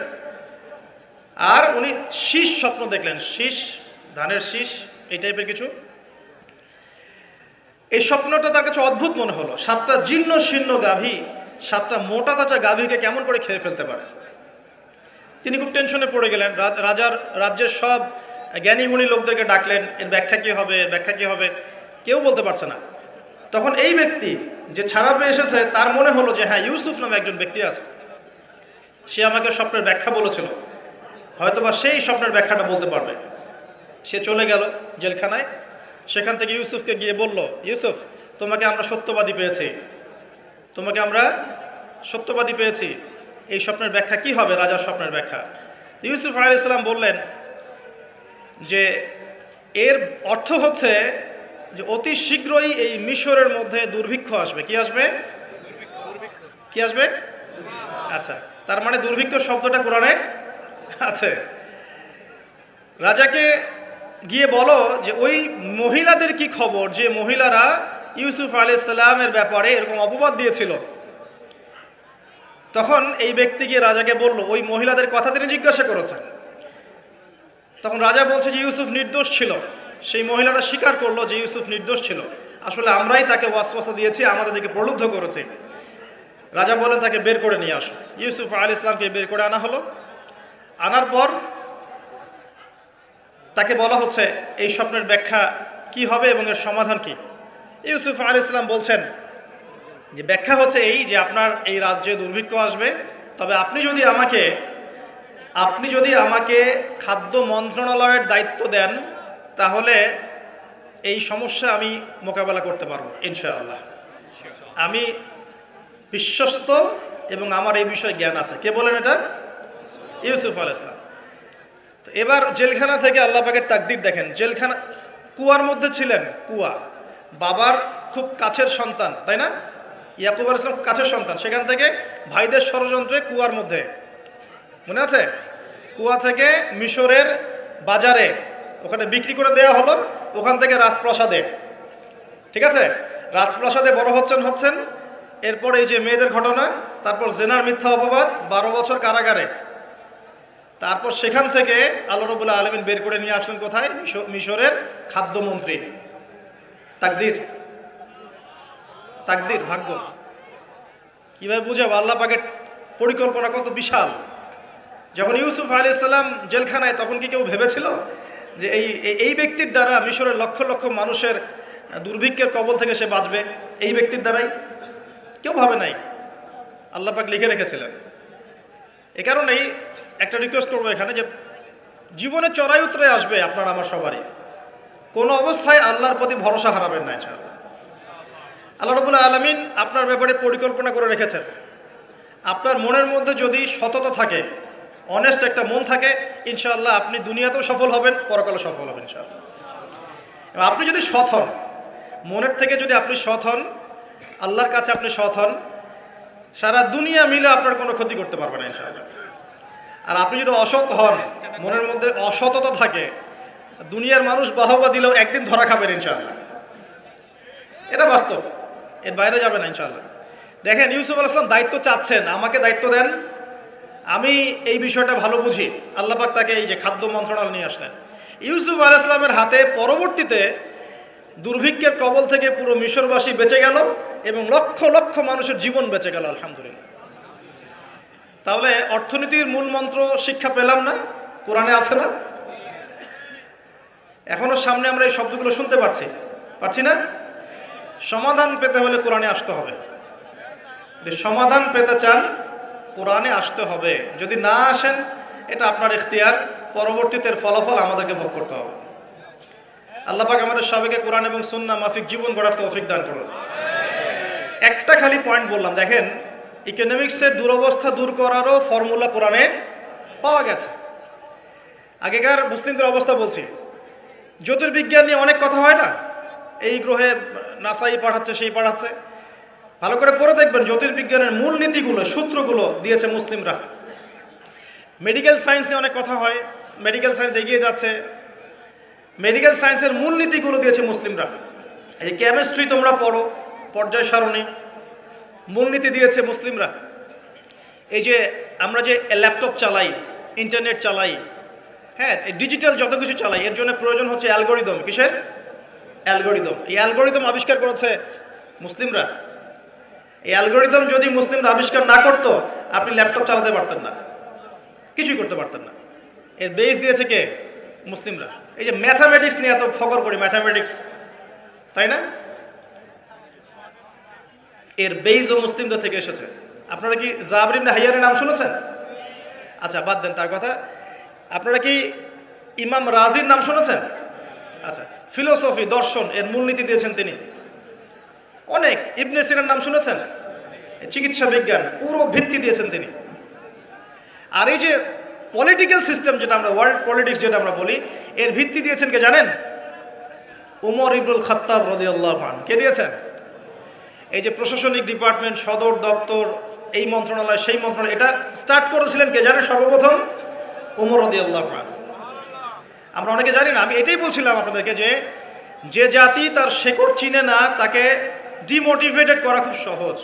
আর উনি শীষ স্বপ্ন দেখলেন, শীষ, ধানের শীষ, এই টাইপের কিছু। এই স্বপ্নটা তার কাছে অদ্ভুত মনে হলো। 7টা জীর্ণ শীর্ণ গাভী 7টা মোটা তাজা গাভীকে কেমন করে খেয়ে ফেলতে পারে। তিনি খুব টেনশনে পড়ে গেলেন। রাজ্যের সব জ্ঞানীগুণী লোকদেরকে ডাকলেন, এর ব্যাখ্যা কী হবে, এর ব্যাখ্যা কী হবে, কেউ বলতে পারছে না। তখন এই ব্যক্তি যে ছাড়া পেয়ে এসেছে, তার মনে হলো যে হ্যাঁ, ইউসুফ নামে একজন ব্যক্তি আছে, সে আমাকে স্বপ্নের ব্যাখ্যা বলেছিল, হয়তোবা সেই স্বপ্নের ব্যাখ্যাটা বলতে পারবে। সে চলে গেল জেলখানায়। সেখান থেকে ইউসুফকে গিয়ে বলল, ইউসুফ, তোমাকে আমরা সত্যবাদী পেয়েছি, তোমাকে আমরা সত্যবাদী পেয়েছি, এই স্বপ্নের ব্যাখ্যা কি হবে, রাজার স্বপ্নের ব্যাখ্যা। ইউসুফ আলাইহিস সালাম বললেন যে এর অর্থ হচ্ছে যে অতি শীঘ্রই এই মিশরের মধ্যে দুর্ভিক্ষ আসবে। কি আসবে? কি আসবে? আচ্ছা, তার মানে দুর্ভিক্ষ শব্দটা কোরআনে আছে। রাজাকে গিয়ে বলো যে ওই মহিলাদের কি খবর, যে মহিলারা ইউসুফ আলাইহিস সালামের ব্যাপারে এরকম অপবাদ দিয়েছিল। তখন এই ব্যক্তি গিয়ে রাজাকে বলল, ওই মহিলাদের কথা তিনি জিজ্ঞাসা করেছেন। তখন রাজা বলছে যে ইউসুফ নির্দোষ ছিল। সেই মহিলারা স্বীকার করলো যে ইউসুফ নির্দোষ ছিল, আসলে আমরাই তাকে ওয়াসওয়াসা দিয়েছি, আমাদেরকে প্রলুব্ধ করেছি। রাজা বলেন তাকে বের করে নিয়ে আসো। ইউসুফ আলাইহিস সালামকে বের করে আনা হলো। আনার পর তাকে বলা হচ্ছে এই স্বপ্নের ব্যাখ্যা কি হবে এবং এর সমাধান কি। ইউসুফ আলাইহিস সালাম বলছেন যে ব্যাখ্যা হচ্ছে এই যে আপনার এই রাজ্যে দুর্ভিক্ষ আসবে, তবে আপনি যদি আমাকে খাদ্য মন্ত্রণালয়ের দায়িত্ব দেন, তাহলে এই সমস্যা আমি মোকাবেলা করতে পারবো ইনশাআল্লাহ। আমি বিশ্বস্ত এবং আমার এই বিষয়ে জ্ঞান আছে। কে বলেন এটা? ইউসুফ আলাইহিস সালাম। তো এবার জেলখানা থেকে আল্লাহ পাকের তাকদীর দেখেন। জেলখানা, কুয়ার মধ্যে ছিলেন, কুয়া, বাবার খুব কাছের সন্তান, তাই না? ইয়াকুব আলাইহিস সালাম কাছের সন্তান। সেখান থেকে ভাইদের ষড়যন্ত্রে কুয়ার মধ্যে, মনে আছে? কুয়া থেকে মিশরের বাজারে ওখানে বিক্রি করে দেওয়া হলো, ওখান থেকে রাজপ্রাসাদে, ঠিক আছে? রাজপ্রাসাদে বড় হচ্ছেন। এরপর এই যে মেয়েদের ঘটনা, তারপর জেনার মিথ্যা অপবাদ, 12 বছর কারাগারে। তারপর সেখান থেকে আল্লাহ রাব্বুল আলামিন বের করে নিয়ে আসলেন কোথায়? মিশরের খাদ্যমন্ত্রী। তাকদীর, ভাগ্য। কিভাবে বুঝাবো আল্লাহ পাকের পরিকল্পনা কত বিশাল। যখন ইউসুফ আলাইহিস সালাম জেলখানায়, তখন কি কেউ ভেবেছিল যে এই ব্যক্তির দ্বারা মিশরের লক্ষ লক্ষ মানুষের দুর্ভিক্ষের কবল থেকে সে বাঁচবে? এই ব্যক্তির দ্বারাই? কেউ ভাবে নাই। আল্লাহ পাক লিখে রেখেছিলেন। এ কারণেই একটা রিকোয়েস্ট করবো এখানে, যে জীবনে চড়াই উতরে আসবে আপনার আমার সবারই, কোনো অবস্থায় আল্লাহর প্রতি ভরসা হারাবেন না ইনশাআল্লাহ। আল্লাহ রাব্বুল আলামিন আপনার ব্যাপারে পরিকল্পনা করে রেখেছেন। আপনার মনের মধ্যে যদি সততা থাকে, অনেস্ট একটা মন থাকে, ইনশাআল্লাহ আপনি দুনিয়াতেও সফল হবেন, পরকালে সফল হবেন ইনশাআল্লাহ। এবং আপনি যদি সৎ হন, মনের থেকে যদি আপনি সৎ হন, আল্লাহর কাছে আপনি সৎ হন, সারা দুনিয়া মিলে আপনার কোনো ক্ষতি করতে পারবে না ইনশাআল্লাহ। আর আপনি যদি অসৎ হন, মনের মধ্যে অসততা থাকে, দুনিয়ার মানুষ বাহবা দিলেও একদিন ধরা খাবেন ইনশাআল্লাহ। এটা বাস্তব, এর বাইরে যাবে না ইনশাআল্লাহ। দেখেন, ইউসুফ আলাইহিস সালাম দায়িত্ব চাচ্ছেন, আমাকে দায়িত্ব দেন, আমি এই বিষয়টা ভালো বুঝি। আল্লাহ পাক তাকে এই যে খাদ্য মন্ত্রণালয় নিয়ে আসলেন। ইউসুফ আলাইহিস সালামের হাতে পরবর্তীতে দুর্ভিক্ষের কবল থেকে পুরো মিশরবাসী বেঁচে গেল এবং লক্ষ লক্ষ মানুষের জীবন বেঁচে গেল, আলহামদুলিল্লাহ। তাহলে অর্থনীতির মূল মন্ত্র শিক্ষা পেলাম না? কোরআনে আছে না? এখনো সামনে আমরা এই শব্দগুলো শুনতে পারছি না? সমাধান পেতে হলে কোরআনে আসতে হবে। সমাধান পেতে চান, কোরআনে আসতে হবে। যদি না আসেন, এটা আপনার ইখতিয়ার, পরবর্তীতে ফলাফল আমাদেরকে ভোগ করতে হবে। আল্লাহ পাক আমাদের সবাইকে কোরআন এবং সুন্নাহ মাফিক জীবন গড়ার তৌফিক দান করুন। একটা খালি পয়েন্ট বললাম, দেখেন, ইকোনমিক্সের দুরবস্থা দূর করারও ফর্মুলা কোরআনে পাওয়া গেছে। আগেকার মুসলিমদের অবস্থা বলছি, জ্যোতির্বিজ্ঞান নিয়ে অনেক কথা হয় না, এই গ্রহে নাসাই পাঠাচ্ছে সেই পাঠাচ্ছে, ভালো করে পড়ে দেখবেন জ্যোতির্বিজ্ঞানের মূল নীতিগুলো সূত্রগুলো দিয়েছে মুসলিমরা। মেডিকেল সায়েন্স নিয়ে অনেক কথা হয়, মেডিকেল সায়েন্স এগিয়ে যাচ্ছে, মেডিকেল সায়েন্সের মূল নীতিগুলো দিয়েছে মুসলিমরা। এই কেমিস্ট্রি তোমরা পড়ো, পর্যায় সারণী, মূলনীতি দিয়েছে মুসলিমরা। এই যে আমরা যে ল্যাপটপ চালাই, ইন্টারনেট চালাই, হ্যাঁ, ডিজিটাল যত কিছু চালাই, এর জন্য প্রয়োজন হচ্ছে অ্যালগোরিদম। কিসের অ্যালগোরিদম? এই অ্যালগোরিদম আবিষ্কার করেছে মুসলিমরা। এই অ্যালগোরিদম যদি মুসলিমরা আবিষ্কার না করতো, আপনি ল্যাপটপ চালাতে পারতেন না, কিছুই করতে পারতেন না। এর বেস দিয়েছে কে? মুসলিমরা। এই যে ম্যাথামেটিক্স নিয়ে এত ফকর করি, ম্যাথামেটিক্স, তাই না? এর বেইজও মুসলিমদের থেকে এসেছে। আপনারা কি জাবর ইবনে হাইয়ানের নাম শুনেছেন? আচ্ছা, বাদ দেন তার কথা। আপনারা কি ইমাম রাজির নাম শুনেছেন? আচ্ছা, ফিলোসফি, দর্শন, এর মূলনীতি দিয়েছেন তিনি। অনেক। ইবনে সিনার নাম শুনেছেন? চিকিৎসা বিজ্ঞান, পুরো ভিত্তি দিয়েছেন তিনি। আর এই যে পলিটিক্যাল সিস্টেম, যেটা আমরা ওয়ার্ল্ড পলিটিক্স যেটা আমরা বলি, এর ভিত্তি দিয়েছেন কে জানেন? উমর ইবনুল খাত্তাব রাদিয়াল্লাহু আনহু। কে দিয়েছেন? এই যে প্রশাসনিক ডিপার্টমেন্ট, সদর দপ্তর, এই মন্ত্রণালয় সেই মন্ত্রণালয়, এটা স্টার্ট করেছিলেন কে জানেন? সর্বপ্রথম উমর রাদিয়াল্লাহু আনহু। আমরা অনেকে জানি না। আমি এটাই বলছিলাম আপনাদেরকে যে যে জাতি তার শেকড় চিনে না, তাকে ডিমোটিভেটেড করা খুব সহজ।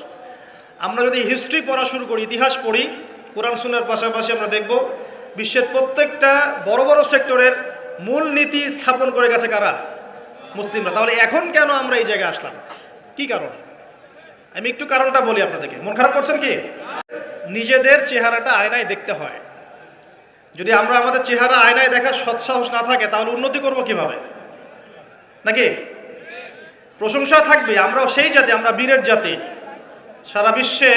আমরা যদি হিস্ট্রি পড়া শুরু করি, ইতিহাস পড়ি, কোরআন সুন্নাহর পাশাপাশি আমরা দেখব বিশ্বের প্রত্যেকটা বড় বড় সেক্টরের মূল নীতি স্থাপন করে গেছে কারা? মুসলিমরা। তাহলে এখন কেন আমরা এই জায়গায় আসলাম? কি কারণ? আমি একটু কারণটা বলি আপনাদেরকে। মন খারাপ করছেন কি? নিজেদের চেহারাটা আয়নায় দেখতে হয়। যদি আমরা আমাদের চেহারা আয়নায় দেখার সৎসাহস না থাকে, তাহলে উন্নতি করব কিভাবে? নাকি প্রশংসা থাকবে? আমরাও সেই জাতি, আমরা বীরের জাতি। সারা বিশ্বে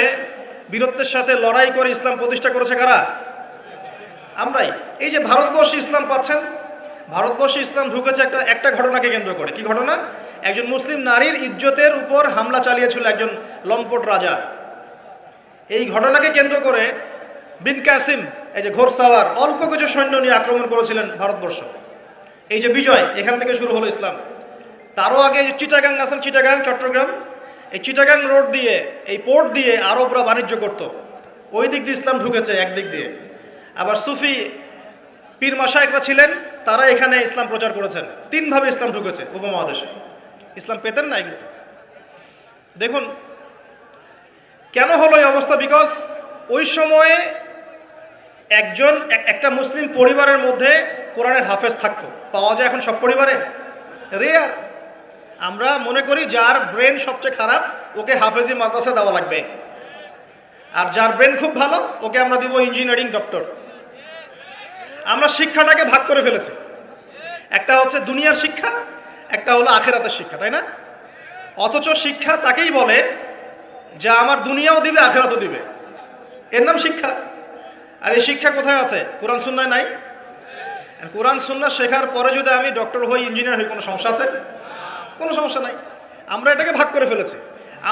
বীরত্বের সাথে লড়াই করে ইসলাম প্রতিষ্ঠা করেছে কারা? আমরাই। এই যে ভারতবর্ষে ইসলাম পাচ্ছেন, ভারতবর্ষে ইসলাম ঢুকেছে একটা ঘটনাকে কেন্দ্র করে। কি ঘটনা? একজন মুসলিম নারীর ইজ্জতের উপর হামলা চালিয়েছিল একজন লম্পট রাজা। এই ঘটনাকে কেন্দ্র করে বিন কাসিম, এই যে ঘোরসাওয়ার, অল্প কিছু সৈন্য নিয়ে আক্রমণ করেছিলেন ভারতবর্ষ। এই যে বিজয়, এখান থেকে শুরু হলো ইসলাম। তারও আগে চিটাগাং আছেন, চিটাগাং, চট্টগ্রাম, এই চিটাগাং রোড দিয়ে, এই পোর্ট দিয়ে আরবরা বাণিজ্য করত। ওই দিক দিয়ে ইসলাম ঢুকেছে একদিক দিয়ে। আবার সুফি পীর মাশায়েখরা ছিলেন, তারা এখানে ইসলাম প্রচার করেছেন। তিনভাবে ইসলাম ঢুকেছে উপমহাদেশে। ইসলাম পেতেন না এগুলো। দেখুন কেন হলো এই অবস্থা। বিকজ ওই সময়ে একটা মুসলিম পরিবারের মধ্যে কোরআনের হাফেজ থাকতো। পাওয়া যায় এখন সব পরিবারে? রেয়ার। আমরা মনে করি যার ব্রেন সবচেয়ে খারাপ ওকে হাফেজি মাদ্রাসা দেওয়া লাগবে, আর যার ব্রেন খুব ভালো ওকে আমরা দিব ইঞ্জিনিয়ারিং, ডক্টর। আমরা শিক্ষাটাকে ভাগ করে ফেলেছি। একটা হচ্ছে দুনিয়ার শিক্ষা, একটা হলো আখেরাতের শিক্ষা, তাই না? অথচ শিক্ষা তাকেই বলে যা আমার দুনিয়াও দিবে আখেরাতও দিবে, এর নাম শিক্ষা। আর এই শিক্ষা কোথায় আছে? কোরআন সুন্নায় নাই। কোরআন সুন্নাহ শেখার পরে যদি আমি ডক্টর হই, ইঞ্জিনিয়ার হই, কোনো সমস্যা আছে? কোনো সমস্যা নাই। আমরা এটাকে ভাগ করে ফেলেছি।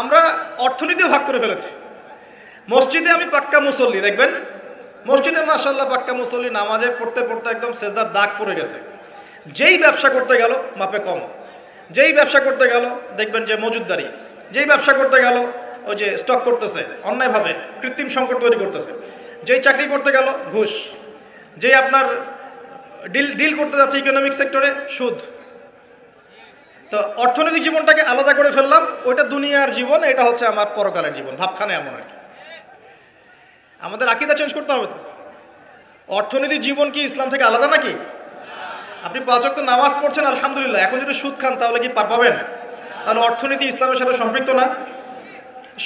আমরা অর্থনীতিও ভাগ করে ফেলেছি। মসজিদে আমি পাক্কা মুসল্লি, দেখবেন মসজিদে মাশাআল্লাহ পাক্কা মুসল্লি, নামাজে পড়তে পড়তে একদম সেজদার দাগ পড়ে গেছে। যেই ব্যবসা করতে গেল মাপে কম, যেই ব্যবসা করতে গেল দেখবেন যে মজুদদারি, যেই ব্যবসা করতে গেল ওই যে স্টক করতেছে অন্যায়ভাবে, কৃত্রিম সংকট তৈরি করতেছে, যেই চাকরি করতে গেল ঘুষ, যেই আপনার ডিল করতে যাচ্ছে ইকোনমিক সেক্টরে সুদ। তো অর্থনৈতিক জীবনটাকে আলাদা করে ফেললাম। ওইটা দুনিয়ার জীবন, এটা হচ্ছে আমার পরকালের জীবন। ভাবখানে এমন আর কি। আমাদের আকীদা চেঞ্জ করতে হবে তো। অর্থনৈতিক জীবন কি ইসলাম থেকে আলাদা নাকি? আপনি 5 ওয়াক্ত নামাজ পড়ছেন আলহামদুলিল্লাহ, এখন যদি সুদ খান তাহলে কি পার পাবেন? তাহলে অর্থনীতি ইসলামের সাথে সম্পৃক্ত না?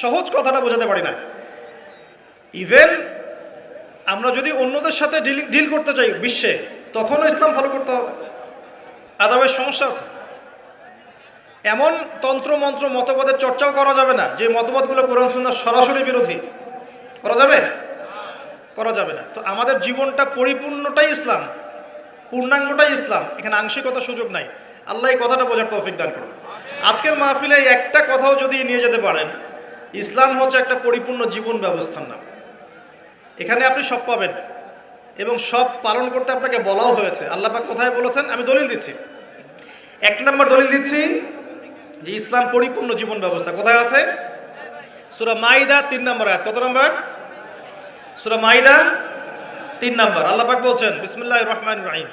সহজ কথাটা বোঝাতে পারি না। ইভেন আমরা যদি অন্যদের সাথে ডিল করতে চাই বিশ্বে, তখনও ইসলাম ফলো করতে হবে, আদারওয়াইজ সমস্যা আছে। এমন তন্ত্র মন্ত্র মতবাদের চর্চাও করা যাবে না যে মতবাদগুলো কোরআন সুন্নাহর সরাসরি বিরোধী। করা যাবে? করা যাবে না। তো আমাদের জীবনটা পরিপূর্ণটাই ইসলাম, পূর্ণাঙ্গটাই ইসলাম, এখানে আংশিকতার সুযোগ নাই। আল্লাহ এই কথাটা বোঝার তৌফিক দান করুন। আজকের মাহফিলে একটা কথাও যদি নিয়ে যেতে পারেন, ইসলাম হচ্ছে একটা পরিপূর্ণ জীবন ব্যবস্থার নাম। এখানে আপনি সব পাবেন, এবং সব পালন করতে আপনাকে বলাও হয়েছে। আল্লাহ পাক কোথায় বলেছেন? আমি দলিল দিচ্ছি, 1 নম্বর দলিল দিচ্ছি যে ইসলাম পরিপূর্ণ জীবন ব্যবস্থা। কোথায় আছে? সূরা মাইদা 3 নম্বর আয়াত। কত নম্বর? সূরা মাইদা 3 নম্বর। আল্লাহ পাক বলছেন, বিসমিল্লাহির রহমানির রহিম,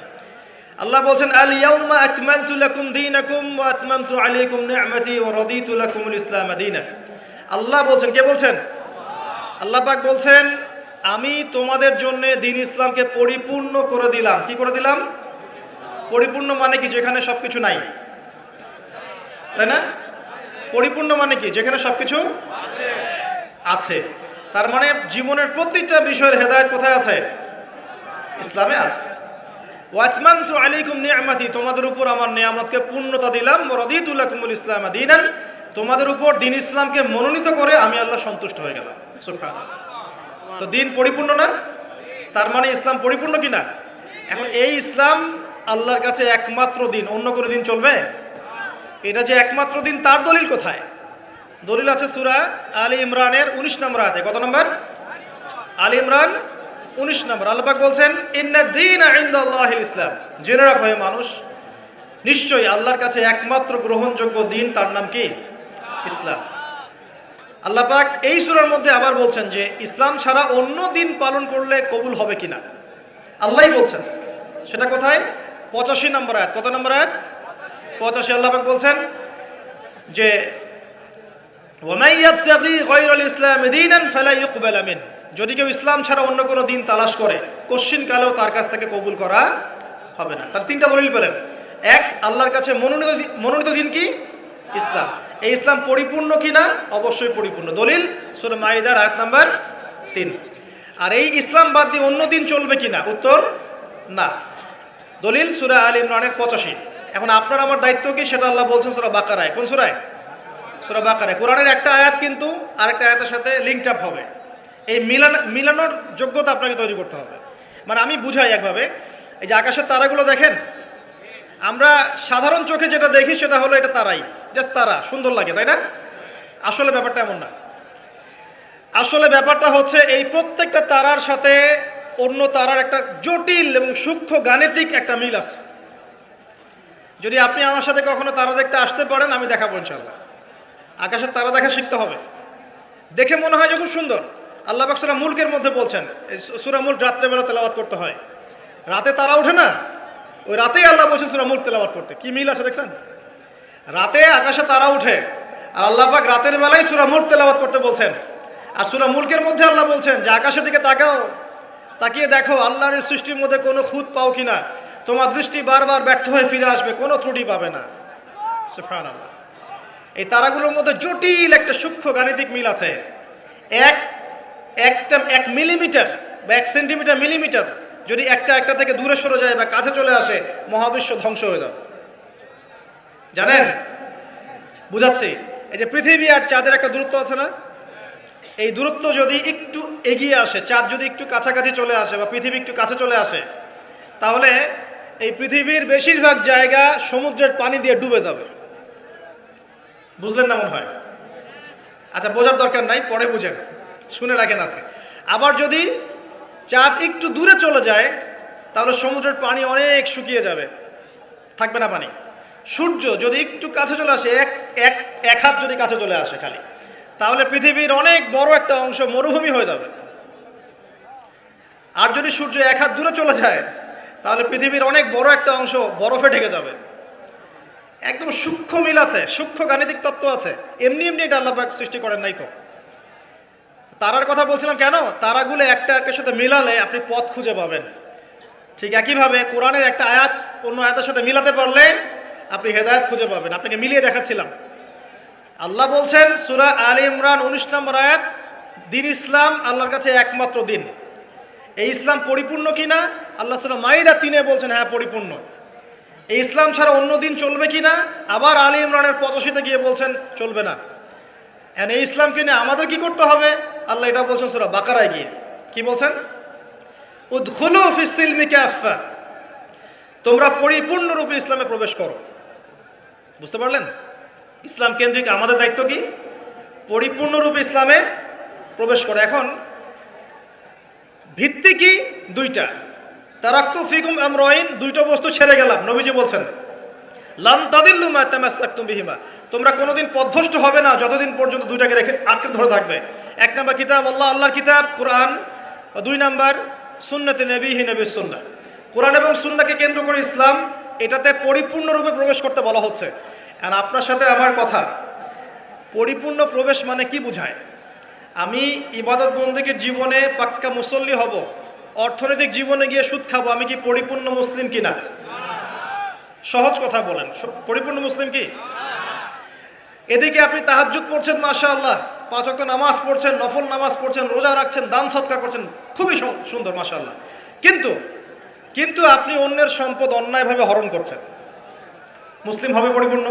আল্লাহ বলছেন, আল ইয়াউমা আকমালতু লাকুম দীনাকুম ওয়া আতমামতু আলাইকুম নি'মাতি ওয়া রাদিতু লাকুমুল ইসলাম দীনান। আল্লাহ বলছেন, কে বলছেন? আল্লাহ পাক বলছেন, আমি তোমাদের জন্য দ্বীন ইসলামকে পরিপূর্ণ করে দিলাম। কি করে দিলাম? পরিপূর্ণ মানে কি? যেখানে সবকিছু নাই, তাই না? পরিপূর্ণ মানে কি? যেখানে সবকিছু আছে। তার মানে জীবনের প্রতিটা বিষয়ের হেদায়েত কোথায় আছে? ইসলামে আছে। ওয়া আতমামতু আলাইকুম নি'মাতি, তোমাদের উপর আমার নিয়ামতকে পূর্ণতা দিলাম। ওয়া রাদিতু লাকুমুল ইসলাম দীনান, তোমাদের উপর দ্বীন ইসলামকে মনোনীত করে আমি আল্লাহ সন্তুষ্ট হয়ে গেলাম। সুবহানাল্লাহ। তো দ্বীন পরিপূর্ণ না? তার মানে ইসলাম পরিপূর্ণ কি না? এখন এই ইসলাম আল্লাহর কাছে একমাত্র দিন, অন্য কোনো দিন চলবে? এটা যে একমাত্র দিন, তার দলিল কোথায়? দলিল আছে সূরা আলী ইমরানের 19 নম্বর আয়াতে। কত নম্বর? আলী ইমরান 19 নম্বর। আল্লাহ পাক বলছেন, ইন্নাদ দীনা ইনদাল্লাহিল ইসলাম, জেনে রাখো হে মানুষ, নিশ্চয়ই আল্লাহর কাছে একমাত্র গ্রহণযোগ্য দিন, তার নাম কি? ইসলাম। আল্লাহ পাক এই সূরার মধ্যে আবার বলছেন যে ইসলাম ছাড়া অন্য দিন পালন করলে কবুল হবে কিনা, আল্লাহই বলছেন। সেটা কোথায়? 85 নম্বর আয়াত। কত নম্বর আয়াত? 85। আল্লাহ পাক বলছেন যে ওয়া মান ইয়াবতাগি গায়রাল ইসলামি দীনান ফালা ইউকবাল মিন, যদি কেউ ইসলাম ছাড়া অন্য কোনো দিন তালাশ করে, কোশ্চিন কালেও তার কাছ থেকে কবুল করা হবে না। তার 3টা দলিল পেলেন। এক, আল্লাহর কাছে মনোনীত দিন কি? ইসলাম। এই ইসলাম পরিপূর্ণ কিনা? অবশ্যই পরিপূর্ণ। দলিল সূরা মাইদার আয়াত নাম্বার 3। আর এই ইসলাম বাদ দিয়ে অন্য দিন চলবে কিনা? উত্তর না। দলিল সূরা আলী ইমরানের 85। এখন আপনার আমার দায়িত্ব কি? সেটা আল্লাহ বলছেন সূরা বাকারায়। কোন সূরায়? সূরা বাকারায়। কোরআনের একটা আয়াত কিন্তু আরেকটা আয়াতের সাথে লিঙ্কড আপ হবে। এই মিলানোর যোগ্যতা আপনাকে তৈরি করতে হবে। মানে আমি বুঝাই একভাবে, এই যে আকাশের তারাগুলো দেখেন, আমরা সাধারণ চোখে যেটা দেখি সেটা হলো এটা তারাই, জাস্ট তারা, সুন্দর লাগে, তাই না? আসলে ব্যাপারটা এমন না। আসলে ব্যাপারটা হচ্ছে এই প্রত্যেকটা তারার সাথে অন্য তারার একটা জটিল এবং সূক্ষ্ম গাণিতিক একটা মিল আছে। যদি আপনি আমার সাথে কখনো তারা দেখতে আসতে পারেন, আমি দেখাবো ইনশাআল্লাহ। আকাশের তারা দেখা শিখতে হবে। দেখে মনে হয় যে খুব সুন্দর। আল্লাহ পাক সূরা মুলকের মধ্যে বলছেন, সূরা মুলক রাত্রেবেলা তেলাওয়াত করতে হয়, রাতে তারা ওঠে না, ওই রাতেই আল্লাহ বলছেন সূরা মুলক তেলাওয়াত করতে। কি মিল আছে দেখছেন? রাতে আকাশে তারা উঠে, আর আল্লাহ পাক রাতের বেলায় সূরা মুলক তেলাওয়াত করতে বলছেন। আর সূরা মুলকের মধ্যে আল্লাহ বলছেন যে আকাশের দিকে তাকাও, তাকিয়ে দেখো আল্লাহর এই সৃষ্টির মধ্যে কোনো খুঁত পাও কিনা, তোমার দৃষ্টি বারবার ব্যর্থ হয়ে ফিরে আসবে, কোনো ত্রুটি পাবে না। সুবহানাল্লাহ। এই তারাগুলোর মধ্যে জটিল একটা সূক্ষ্ম গাণিতিক মিল আছে। এক মিলিমিটার বা 1 সেন্টিমিটার মিলিমিটার যদি একটা থেকে দূরে সরে যায় বা কাছে চলে আসে, মহাবিশ্ব ধ্বংস হয়ে যাবে। জানেন? বুঝাচ্ছি। এই যে পৃথিবী আর চাঁদের একটা দূরত্ব আছে না, এই দূরত্ব যদি একটু এগিয়ে আসে, চাঁদ যদি একটু কাছাকাছি চলে আসে বা পৃথিবী একটু কাছে চলে আসে, তাহলে এই পৃথিবীর বেশিরভাগ জায়গা সমুদ্রের পানি দিয়ে ডুবে যাবে। বুঝলেন না মনে হয়? আচ্ছা, বোঝার দরকার নাই, পরে বুঝেন, শুনে রাখেন আজকে। আবার যদি চাঁদ একটু দূরে চলে যায়, তাহলে সমুদ্রের পানি অনেক শুকিয়ে যাবে, থাকবে না পানি। সূর্য যদি একটু কাছে চলে আসে, এক হাত যদি কাছে চলে আসে খালি, তাহলে পৃথিবীর অনেক বড় একটা অংশ মরুভূমি হয়ে যাবে। আর যদি সূর্য 1 হাত দূরে চলে যায়, তাহলে পৃথিবীর অনেক বড় একটা অংশ বরফে ঢেকে যাবে। একদম সূক্ষ্ম মিল আছে, সূক্ষ্ম গাণিতিক তত্ত্ব আছে। এমনি এমনি এটা আল্লাহ পাক সৃষ্টি করেন নাই তো। তারার কথা বলছিলাম কেন? তারাগুলো একটা একটার সাথে মিলালে আপনি পথ খুঁজে পাবেন। ঠিক একইভাবে কোরআনের একটা আয়াত অন্য আয়াতের সাথে মিলাতে পারলে আপনি হেদায়েত খুঁজে পাবেন। আপনাকে মিলিয়ে দেখাচ্ছিলাম। আল্লাহ বলছেন সূরা আলী ইমরান 19 নম্বর আয়াত, দ্বীন ইসলাম আল্লাহর কাছে একমাত্র দিন। এই ইসলাম পরিপূর্ণ কিনা? আল্লাহ সূরা মাইদা 3-এ বলছেন হ্যাঁ পরিপূর্ণ। এই ইসলাম ছাড়া অন্য দিন চলবে কিনা? আবার আলী ইমরানের 85-তে গিয়ে বলছেন চলবে না। এই ইসলামকে নিয়ে আমাদের কি করতে হবে? আল্লাহ এটা বলছেন সূরা বাকারায় গিয়ে। কি বলছেন? উদখুলু ফিস সিলমি কাফা, তোমরা পরিপূর্ণরূপে ইসলামে প্রবেশ করো। বুঝতে পারলেন? ইসলাম কেন্দ্রিক আমাদের দায়িত্ব কি? পরিপূর্ণরূপে ইসলামে প্রবেশ করা। এখন ভিত্তি কি? 2টা। তারাক্তু ফিকুম আমরাইন, দুইটা বস্তু ছেড়ে গেলাম। নবীজি বলছেন লান তাদিল্লু মা তামাসসাকতুম বিহিমা, তোমরা কোনোদিন পথভ্রষ্ট হবে না যতদিন পর্যন্ত দুইটাকে রেখে আঁকড়ে ধরে থাকবে। এক নাম্বার কিতাব আল্লাহ, আল্লাহর কিতাব কোরআন, দুই নাম্বার সুন্নতে নবীহি, নবীর সুন্নাহ। কোরআন এবং সুন্নাহকে কেন্দ্র করে ইসলাম, এটাতে পরিপূর্ণরূপে প্রবেশ করতে বলা হচ্ছে। আর আপনার সাথে আমার কথা, পরিপূর্ণ প্রবেশ মানে কি বোঝায়? আমি ইবাদত বন্দেগীর জীবনে পাক্কা মুসল্লি হব, অর্থনৈতিক জীবনে গিয়ে সুদ খাবো, আমি কি পরিপূর্ণ মুসলিম কিনা? সহজ কথা বলেন, পরিপূর্ণ মুসলিম কি? এদিকে আপনি তাহাজ্জুদ পড়ছেন, মাশাআল্লাহ, 5 ওয়াক্ত নামাজ পড়ছেন, নফল নামাজ পড়ছেন, রোজা রাখছেন, দান সদকা করছেন, খুবই সুন্দর, মাশাআল্লাহ। কিন্তু আপনি অন্যের সম্পদ অন্যায়ভাবে হরণ করছেন, মুসলিম হবে পরিপূর্ণ?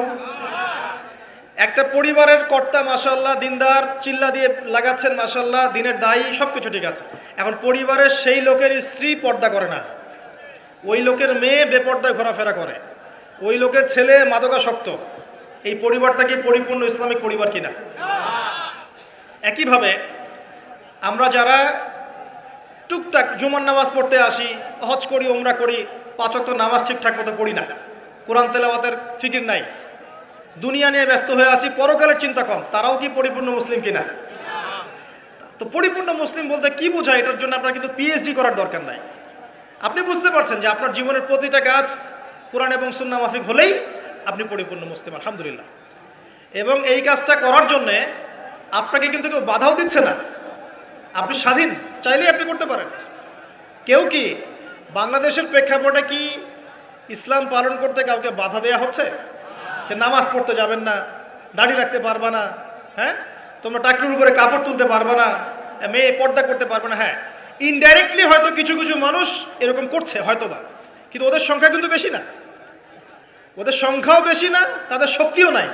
একটা পরিবারের কর্তা, মাশাআল্লাহ, দিনদার, চিল্লা দিয়ে লাগাচ্ছেন, মাশাআল্লাহ, দিনের দায়ী, সবকিছু ঠিক আছে। এখন পরিবারের সেই লোকের স্ত্রী পর্দা করে না, ওই লোকের মেয়ে বেপর্দায় ঘোরাফেরা করে, ওই লোকের ছেলে মাদকাসক্ত, এই পরিবারটা কি পরিপূর্ণ ইসলামিক পরিবার কিনা? একইভাবে আমরা যারা টুকটাক জুমার নামাজ পড়তে আসি, হজ করি, ওমরা করি, 5 ওয়াক্ত নামাজ ঠিকঠাক মতো পড়ি না, কোরআন তেলাওয়াতের ফিকির নাই, দুনিয়া নিয়ে ব্যস্ত হয়ে আছি, পরকালের চিন্তা কম, তারাও কি পরিপূর্ণ মুসলিম কিনা? তো পরিপূর্ণ মুসলিম বলতে কি বোঝায়, এটার জন্য আপনার কিন্তু পিএইচডি করার দরকার নাই। আপনি বুঝতে পারছেন যে আপনার জীবনের প্রতিটা কাজ কোরআন এবং সুন্নাহ মাফিক হলেই আপনি পরিপূর্ণ মুসলিম, আলহামদুলিল্লাহ। এবং এই কাজটা করার জন্যে আপনাকে কিন্তু কেউ বাধাও দিচ্ছে না, আপনি স্বাধীন, চাইলেই আপনি করতে পারেন। কেউ কি বাংলাদেশের প্রেক্ষাপটে কি ইসলাম পালন করতে কাউকে বাধা দেয়া হচ্ছে? যে নামাজ পড়তে যাবেন না, দাড়ি রাখতে পারবা না, হ্যাঁ, তোমরা টাকলুর উপরে কাপড় তুলতে পারবা না, মেয়ে পর্দা করতে পারবে না। হ্যাঁ, ইনডাইরেক্টলি হয়তো কিছু কিছু মানুষ এরকম করছে হয়তোবা, কিন্তু ওদের সংখ্যা কিন্তু বেশি না, ওদের সংখ্যাও বেশি না, তাদের শক্তিও নাই।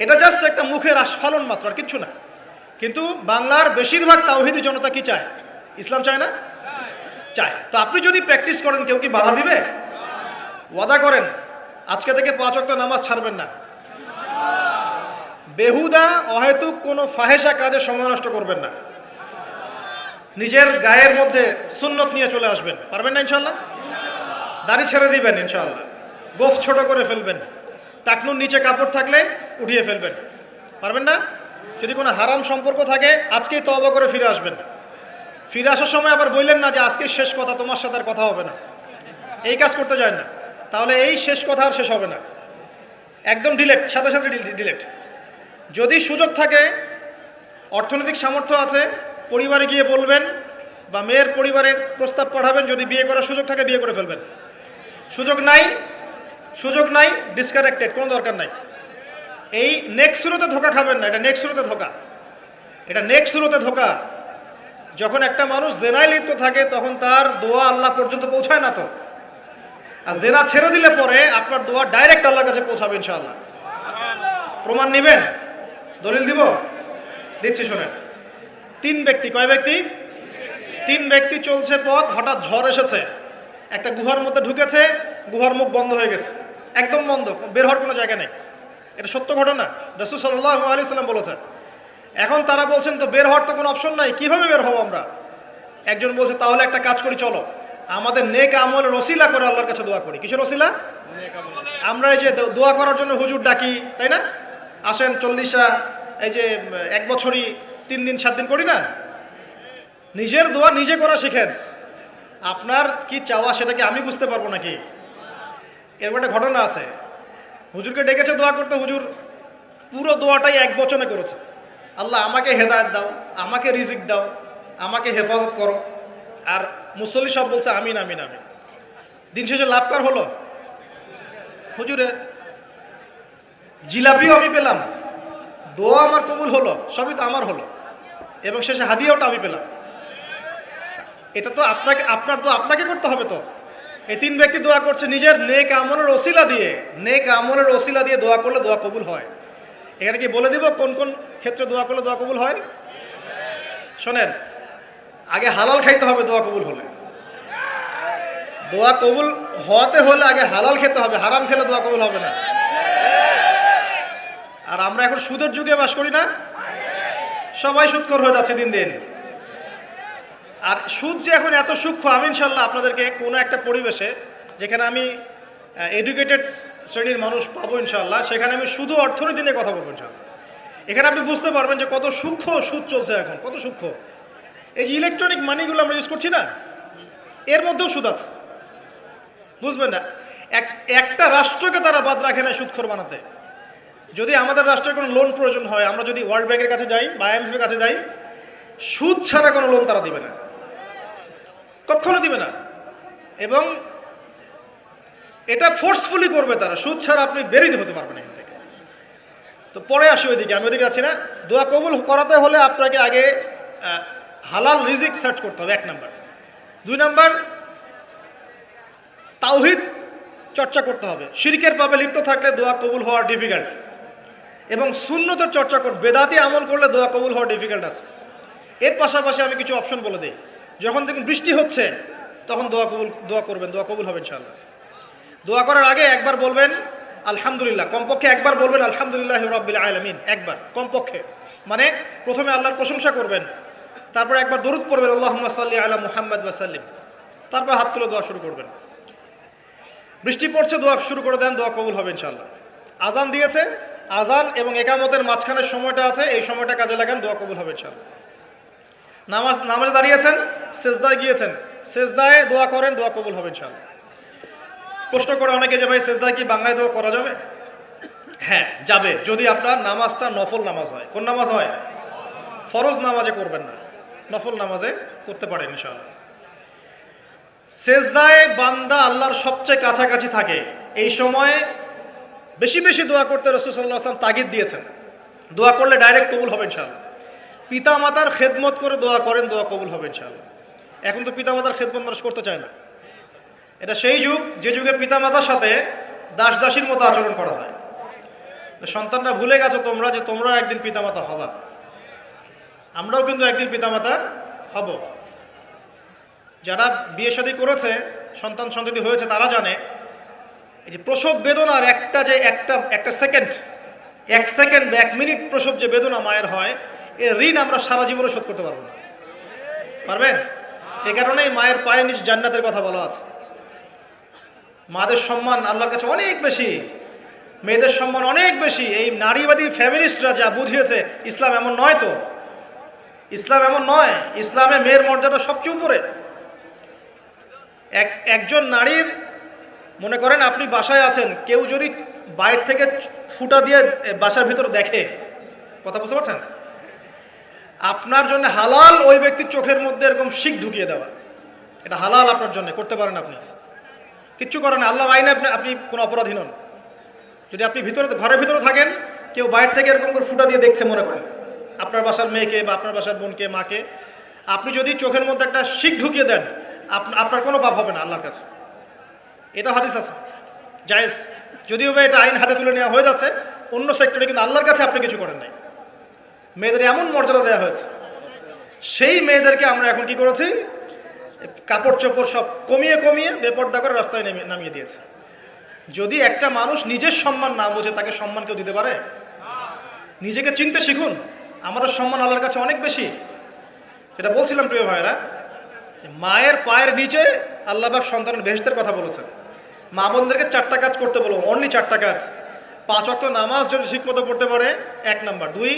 এটা জাস্ট একটা মুখের আস্ফালন মাত্র, আর কিচ্ছু না। কিন্তু বাংলার বেশিরভাগ তাওহীদি জনতা কি চায়? ইসলাম চায় না? চায়। তো আপনি যদি প্র্যাকটিস করেন, কেউ কি বাধা দিবে? ওয়াদা করেন আজকে থেকে 5 ওয়াক্ত নামাজ ছাড়বেন না, বেহুদা অহেতুক কোনো ফাহেসা কাজে সময় নষ্ট করবেন না, নিজের গায়ের মধ্যে সুন্নত নিয়ে চলে আসবেন, পারবেন না ইনশাআল্লাহ? দাড়ি ছেড়ে দিবেন ইনশাআল্লাহ, গোফ ছোট করে ফেলবেন, টাকনুর নিচে কাপড় থাকলে উঠিয়ে ফেলবেন, পারবেন না? যদি কোনো হারাম সম্পর্ক থাকে আজকেই তওবা করে ফিরে আসবেন। ফিরে আসার সময় আবার বললেন না যে আজকে শেষ কথা, তোমার সাথে আর কথা হবে না, এই কাজ করতে যায় না, তাহলে এই শেষ কথা আর শেষ হবে না, একদম ডিলেট, সাথে সাথে ডিলেট। যদি সুযোগ থাকে, অর্থনৈতিক সামর্থ্য আছে, পরিবারে গিয়ে বলবেন বা মেয়ের পরিবারে প্রস্তাব পাঠাবেন, যদি বিয়ে করার সুযোগ থাকে বিয়ে করে ফেলবেন। সুযোগ নাই, ডিসকানেক্টেড, কোনো দরকার নাই। এই নেক্সট শুরুতে ধোকা খাবেন না, এটা নেক্সট শুরুতে ধোকা। যখন একটা মানুষ জেনায় লিপ্ত থাকে তখন তার দোয়া আল্লাহ পর্যন্ত পৌঁছায় না তো, আর জেনা ছেড়ে দিলে পরে আপনার দোয়া ডাইরেক্ট আল্লাহর কাছে পৌঁছাবে ইনশাআল্লাহ। প্রমাণ নেবেন? দলিল দিচ্ছি, শোনেন। 3 ব্যক্তি, কয় ব্যক্তি? 3 ব্যক্তি চলছে পথ, হঠাৎ ঝড় এসেছে, একটা গুহার মধ্যে ঢুকেছে, গুহার মুখ বন্ধ হয়ে গেছে, একদম বন্ধ, বের হওয়ার কোনো জায়গা নেই। এটা সত্য ঘটনা, রাসূল সাল্লাল্লাহু আলাইহি সাল্লাম বলেছেন। এখন তারা বলছেন তো বের হওয়ার তো কোনো অপশন নাই, কিভাবে বের হবো আমরা? একজন বলছে তাহলে একটা কাজ করি, চলো আমাদের নেক আমলের ওসিলা করে আল্লাহর কাছে দোয়া করি। কিসের ওসিলা? আমরা এই যে দোয়া করার জন্য হুজুর ডাকি, তাই না? আসেন 40টা, এই যে 1 বছরই 3 দিন 7 দিন করি না, নিজের দোয়া নিজে করা শিখেন। আপনার কি চাওয়া সেটা কি আমি বুঝতে পারবো নাকি? এরকম একটা ঘটনা আছে, হুজুরকে ডেকেছে দোয়া করতে, হুজুর পুরো দোয়াটাই 1 বচনে করেছে, আল্লাহ আমাকে হেদায়েত দাও, আমাকে রিজিক দাও, আমাকে হেফাজত করো। আর মুসল্লি সব বলছে আমিন আমিন আমিন। দিন শেষে লাভ কার হলো? হুজুরের। জিলাপিও আমি পেলাম, দোয়া আমার কবুল হলো, সবই তো আমার হলো, এবং শেষে হাদিয়াওটা আমি পেলাম। এটা তো আপনার দোয়া আপনাকে করতে হবে। তো এই 3 ব্যক্তি দোয়া করছে নিজের নেক আমলের ওসিলা দিয়ে দোয়া করলে দোয়া কবুল হয়। এখানে কি বলে দিব কোন কোন ক্ষেত্রে দোয়া করলে দোয়া কবুল হয়? শোনেন, আগে হালাল খাইতে হবে দোয়া কবুল হলে। দোয়া কবুল হওয়াতে হলে আগে হালাল খেতে হবে, হারাম খেলে দোয়া কবুল হবে না। আর আমরা এখন সুদের যুগে বাস করি না, সবাই সুদখোর হয়ে যাচ্ছে দিন দিন। আর সুদ যে এখন এত সূক্ষ্ম, আমি ইনশাল্লাহ আপনাদেরকে কোনো একটা পরিবেশে যেখানে আমি এডুকেটেড শ্রেণীর মানুষ পাবো ইনশাল্লাহ, সেখানে আমি শুধু অর্থনীতি নিয়ে কথা বলবো ইনশাল্লাহ। এখানে আপনি বুঝতে পারবেন যে কত সূক্ষ্ম সুদ চলছে এখন, কত সূক্ষ্ম। এই যে ইলেকট্রনিক মানিগুলো আমরা ইউজ করছি না, এর মধ্যেও সুদ আছে, বুঝবেন না। একটা রাষ্ট্রকে তারা বাদ রাখে না সুদখোর বানাতে। যদি আমাদের রাষ্ট্রের কোনো লোন প্রয়োজন হয়, আমরা যদি ওয়ার্ল্ড ব্যাংকের কাছে যাই বা IMF এর কাছে যাই, সুদ ছাড়া কোনো লোন তারা দিবে না, কখনো দিবে না। এবং এটা ফোর্সফুলি করবে তারা, সুদ ছাড়া আপনি বেরিয়ে হতে পারবেন এখান থেকে। তো পরে আসি ওইদিকে, আমি ওইদিকে আছি না। দোয়া কবুল করাতে হলে আপনাকে আগে হালাল রিজিক সার্চ করতে হবে, 1 নাম্বার। 2 নাম্বার, তাওহীদ চর্চা করতে হবে। শিরকের পাপে লিপ্ত থাকলে দোয়া কবুল হওয়া ডিফিকাল্ট। এবং সুন্নতের চর্চা করবে, বেদাতি আমল করলে দোয়া কবুল হওয়া ডিফিকাল্ট আছে। এর পাশাপাশি আমি কিছু অপশন বলে দিই। যখন দেখুন বৃষ্টি হচ্ছে, তখন দোয়া করবেন, দোয়া কবুল হবে ইনশাআল্লাহ। দোয়া করার আগে একবার বলবেন আলহামদুলিল্লাহ, কমপক্ষে একবার বলবেন আলহামদুলিল্লাহ রাব্বিল আলামিন, একবার কমপক্ষে। মানে প্রথমে আল্লাহর প্রশংসা করবেন, তারপর একবার দরুদ পড়বেন আল্লাহুম্মা সাল্লি আলা মুহাম্মাদ ওয়া সাল্লিম, তারপর হাত তুলে দোয়া শুরু করবেন। বৃষ্টি পড়ছে, দোয়া শুরু করে দেন, দোয়া কবুল হবে ইনশাআল্লাহ। আজান দিয়েছে, আজান এবং একামতের মাঝখানের সময়টা আছে, এই সময়টা কাজে লাগান, দোয়া কবুল হবে ইনশাআল্লাহ। নামাজে দাঁড়িয়েছেন, সেজদায় গিয়েছেন, সেজদায় দোয়া করেন, দোয়া কবুল হবে ইনশাআল্লাহ। প্রশ্ন করে অনেকে যে ভাই সেজদায় কি বাংলায় দোয়া করা যাবে? হ্যাঁ যাবে, যদি আপনার নামাজটা নফল নামাজ হয়। কোন নামাজ হয়? ফরজ নামাজে করবেন না, নফল নামাজে করতে পারেন ইনশাআল্লাহ। সেজদায় বান্দা আল্লাহর সবচেয়ে কাছাকাছি থাকে, এই সময়ে বেশি বেশি দোয়া করতে রাসূল সাল্লাল্লাহু আলাইহি ওয়াসাল্লাম তাগিদ দিয়েছেন। দোয়া করলে ডাইরেক্ট কবুল হবে ইনশাআল্লাহ। পিতা মাতার খেদমত করে দোয়া করেন, দোয়া কবুল হবে ইনশাআল্লাহ। এখন তো পিতা মাতার খেদমত মানুষ করতে চায় না। এটা সেই যুগ যে যুগে পিতা মাতার সাথে দাস দাসীর মতো আচরণ করা হয়। সন্তানরা ভুলে গেছো তোমরা যে তোমরা একদিন পিতামাতা হবা। আমরাও কিন্তু একদিন পিতামাতা হব। যারা বিয়ে শাদী করেছে, সন্তান সন্ততি হয়েছে, তারা জানে এই যে প্রসব বেদনার একটা সেকেন্ড, 1 সেকেন্ড বা 1 মিনিট প্রসব যে বেদনা মায়ের হয়, এর ঋণ আমরা সারা জীবনে শোধ করতে পারবো না। পারবেন? এই কারণেই মায়ের পায়ের নিচে জান্নাতের কথা বলা আছে। মাদের সম্মান আল্লাহর কাছে অনেক বেশি, মেয়েদের সম্মান অনেক বেশি। এই নারীবাদী ফ্যামিনিস্টরা যা বুঝিয়েছে, ইসলাম এমন নয়। তো ইসলাম এমন নয়, ইসলামে মেয়ের মর্যাদা সবচেয়ে উপরে। একজন নারীর, মনে করেন আপনি বাসায় আছেন, কেউ যদি বাইরে থেকে ফুটা দিয়ে বাসার ভিতর দেখে, কথা বুঝতে পারছেন? আপনার জন্য হালাল ওই ব্যক্তির চোখের মধ্যে এরকম শিক ঢুকিয়ে দেওয়া, এটা হালাল আপনার জন্য, করতে পারেন আপনি, কিচ্ছু করেন না। আল্লাহর আইনে আপনি কোনো অপরাধী নন। যদি আপনি ঘরের ভিতরে থাকেন, কেউ বাইরে থেকে এরকম করে ফুটা দিয়ে দেখছে, মনে করেন আপনার বাসার মেয়েকে বা আপনার বাসার বোনকে, মাকে, আপনি যদি চোখের মধ্যে একটা শিক ঢুকিয়ে দেন, আপনার কোনো পাপ হবে না আল্লাহর কাছে। এটা হাদিস আছে, জায়েজ। যদিও বা এটা আইন হাতে তুলে নেওয়া হয়ে যাচ্ছে অন্য সেক্টরে, কিন্তু আল্লাহর কাছে আপনি কিছু করেন নাই। মেয়েদের এমন মর্যাদা দেওয়া হয়েছে, সেই মেয়েদেরকে আমরা এখন কি করেছি, কাপড় চোপড় সব কমিয়ে কমিয়ে বেপর্দা করে রাস্তায় নামিয়ে দিয়েছে। যদি একটা মানুষ নিজের সম্মান না বোঝে, তাকে সম্মান কেউ দিতে পারে? নিজেকে চিনতে শিখুন। আমাদের সম্মান আল্লাহর কাছে অনেক বেশি। সেটা বলছিলাম প্রিয় ভাইয়েরা, মায়ের পায়ের নিচে আল্লাহ পাক সন্তানের বেহেশতের কথা বলেছেন। মা বোনদেরকে 4টা কাজ করতে বলবো, অনলি 4টা কাজ। 5 ওয়াক্ত নামাজ যদি ঠিকমতো পড়তে পারে, 1 নাম্বার। 2,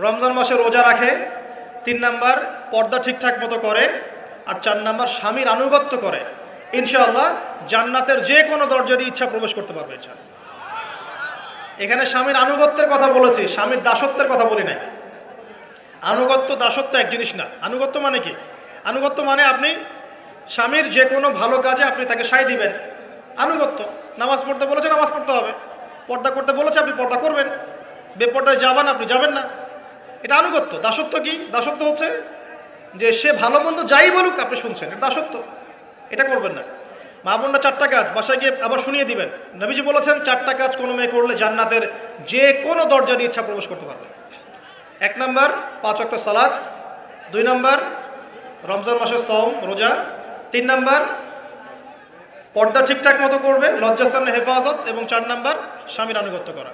রমজান মাসে রোজা রাখে। 3 নাম্বার, পর্দা ঠিকঠাক মতো করে। আর 4 নাম্বার, স্বামীর আনুগত্য করে। ইনশাআল্লাহ জান্নাতের যে কোনো দরজা দিয়ে ইচ্ছা প্রবেশ করতে পারবে ইনশাআল্লাহ। এখানে স্বামীর আনুগত্যের কথা বলেছি, স্বামীর দাসত্বের কথা বলি নাই। আনুগত্য দাসত্ব এক জিনিস না। আনুগত্য মানে কি? আনুগত্য মানে আপনি স্বামীর যে কোনো ভালো কাজে আপনি তাকে সায় দিবেন, আনুগত্য। নামাজ পড়তে বলেছে, নামাজ পড়তে হবে। পর্দা করতে বলেছে, আপনি পর্দা করবেন। বেপর্দায় যাবেন, আপনি যাবেন না। এটা আনুগত্য। দাসত্ব কি? দাসত্ব হচ্ছে যে সে ভালো মন্দ যাই বলুক আপনি শুনছেন, এটা দাসত্ব। এটা করবেন না। মা বোনরা 4টা কাজ বাসায় গিয়ে আবার শুনিয়ে দিবেন। নবীজি বলেছেন 4টা কাজ কোনো মেয়ে করলে জান্নাতের যে কোনো দরজা দিয়ে ইচ্ছা প্রবেশ করতে পারবে। 1 নাম্বার, 5 ওয়াক্ত সালাত। 2 নাম্বার, রমজান মাসের সওম রোজা। 3 নাম্বার, পর্দা ঠিকঠাক মতো করবে, লজ্জাস্থানের হেফাজত। এবং 4 নাম্বার, স্বামীর আনুগত্য করা।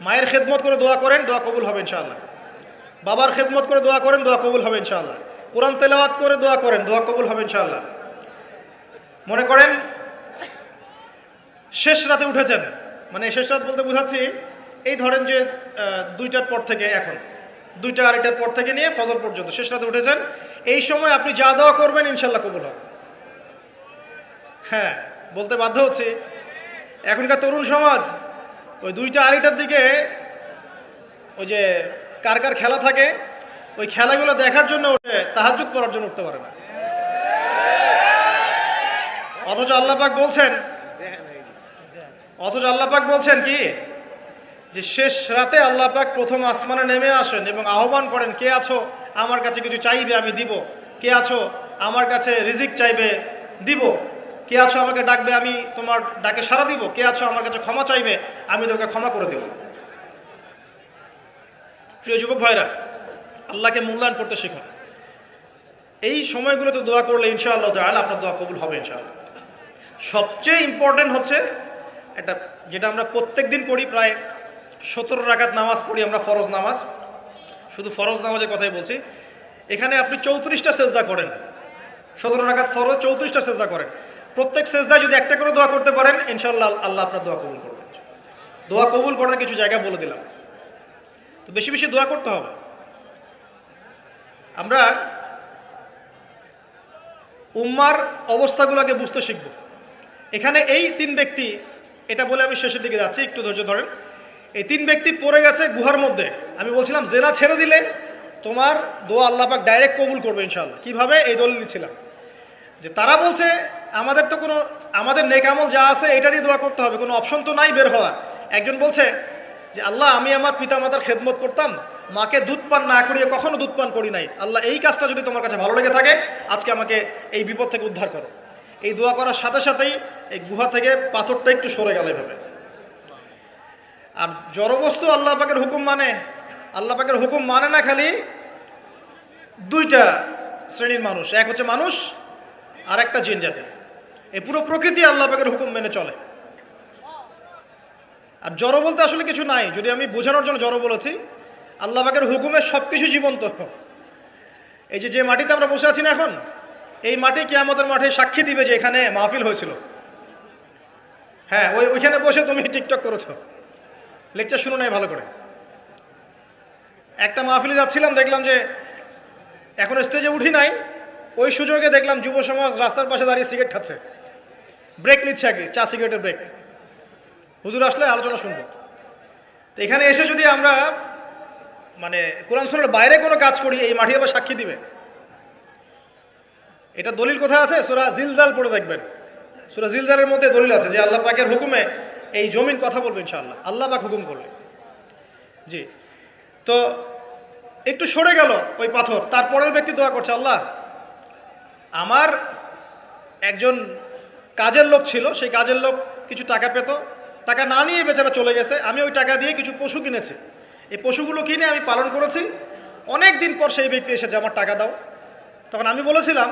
মায়ের খেদমত করে দোয়া করেন, দোয়া কবুল হবে ইনশাআল্লাহ। বাবার খেদমত করে দোয়া করেন, দোয়া কবুল হবে ইনশাআল্লাহ। কোরআন তেলাওয়াত করে দোয়া করেন, দোয়া কবুল হবে ইনশাআল্লাহ। মনে করেন শেষ রাতে উঠেছেন, মানে শেষ রাত বলতে বোঝাচ্ছি এই ধরেন যে 2টার পর থেকে, এখন 2টা 2:30টার পর থেকে নিয়ে ফজর পর্যন্ত শেষ রাতে উঠেছেন, এই সময় আপনি যা দোয়া করবেন ইনশাআল্লাহ কবুল হবে। হ্যাঁ, বলতে বাধ্য হচ্ছি, এখনকার তরুণ সমাজ ওই 2টা 2:30টার দিকে ওই যে কার কার খেলা থাকে ওই খেলাগুলো দেখার জন্য উঠে, তাহাজ্জুদ পড়ার জন্য উঠতে পারে না। অথচ আল্লাহ পাক বলছেন কি যে শেষ রাতে আল্লাহ পাক প্রথম আসমানে নেমে আসেন এবং আহ্বান করেন, কে আছো আমার কাছে কিছু চাইবে আমি দিব, কে আছো আমার কাছে রিজিক চাইবে দিব, কে আছো আমাকে ডাকবে আমি তোমার ডাকে সাড়া দিব, কে আছো আমার কাছে ক্ষমা চাইবে আমি তোকে ক্ষমা করে দেব। প্রিয় যুবক ভাইরা, আল্লাহকে মূল্যায়ন করতে শিখুন। এই সময়গুলোতে দোয়া করলে ইনশাআল্লাহ তাআলা আপনার দোয়া কবুল হবে ইনশাআল্লাহ। সবচেয়ে ইম্পর্টেন্ট হচ্ছে এটা, যেটা আমরা প্রত্যেক দিন পড়ি, প্রায় 17 রাকাত নামাজ পড়ি আমরা, ফরজ নামাজ, শুধু ফরজ নামাজের কথাই বলছি। এখানে আপনি 34টা সেজদা করেন, 17 রাকাত ফরজ, 34টা সেজদা করেন। প্রত্যেক সেজদায় যদি একটা করে দোয়া করতে পারেন ইনশাআল্লাহ আল্লাহ আপনার দোয়া কবুল করবেন। দোয়া কবুল করার কিছু জায়গা বলে দিলাম, তো বেশি বেশি দোয়া করতে হবে। আমরা উম্মার অবস্থাগুলোকে বুঝতে শিখব। এখানে এই 3 ব্যক্তি, এটা বলে আমি শেষের দিকে যাচ্ছি, একটু ধৈর্য ধরেন। এই 3 ব্যক্তি পড়ে গেছে গুহার মধ্যে। আমি বলছিলাম জেনা ছেড়ে দিলে তোমার দোয়া আল্লাহ পাক ডাইরেক্ট কবুল করবে ইনশাআল্লাহ। কিভাবে? এই দলিল দিচ্ছিলাম যে তারা বলছে আমাদের নেক আমল যা আছে এটা দিয়ে দোয়া করতে হবে, কোনো অপশন তো নাই বের হওয়ার। একজন বলছে যে আল্লাহ আমি আমার পিতামাতার খেদমত করতাম, মাকে দুধ পান না করিয়ে কখনো দুধ পান করি নাই, আল্লাহ এই কাজটা যদি তোমার কাছে ভালো লেগে থাকে আজকে আমাকে এই বিপদ থেকে উদ্ধার করো। এই দোয়া করার সাথে সাথেই এই গুহা থেকে পাথরটা একটু সরে গেল এভাবে। আর জড়বস্তু আল্লাহ পাকের হুকুম মানে, আল্লাহ পাকের হুকুম মানে না খালি 2টা শ্রেণীর মানুষ, এক হচ্ছে মানুষ আর একটা জিন জাতি। এই পুরো প্রকৃতি আল্লাহ পাকের হুকুম মেনে চলে। আর জড় বলতে আসলে কিছু নাই, যদি আমি বোঝানোর জন্য জড় বলেছি, আল্লাহ পাকের হুকুমে সবকিছু জীবন্ত। এই যে মাটিতে আমরা বসে আছি না এখন, এই মাটি কিয়ামতের মাঠে সাক্ষী দিবে যে এখানে মাহফিল হয়েছিল। হ্যাঁ, ওইখানে বসে তুমি টিকটক করেছো, লেকচার শুনো নাই ভালো করে। একটা মাহফিলে যাচ্ছিলাম, দেখলাম যে এখন স্টেজে উঠি নাই, ওই সুযোগে দেখলাম যুব সমাজ রাস্তার পাশে দাঁড়িয়ে সিগারেট খাচ্ছে, ব্রেক নিচ্ছে আগে, চা সিগারেটের ব্রেক। হুজুর আসলে আলোচনা শুনবো। তো এখানে এসে যদি আমরা মানে কোরআন সুন্নাহর বাইরে কোনো কাজ করি, এই মাটি আবার সাক্ষী দিবে। এটা দলিল কোথায় আছে? সূরা জিলজাল পড়ে দেখবেন। সূরা জিলজালের মধ্যে দলিল আছে যে আল্লাহ পাকের হুকুমে এই জমিন কথা বলবে ইনশাআল্লাহ, আল্লাহ পাক হুকুম করলে। জি, তো একটু সরে গেল ওই পাথর। তারপরের ব্যক্তি দোয়া করছে, আল্লাহ আমার একজন কাজের লোক ছিল, সেই কাজের লোক কিছু টাকা পেত, টাকা না নিয়ে বেচারা চলে গেছে, আমি ওই টাকা দিয়ে কিছু পশু কিনেছি, এই পশুগুলো কিনে আমি পালন করেছি, অনেক দিন পর সেই ব্যক্তি এসেছে আমার টাকা দাও। তখন আমি বলেছিলাম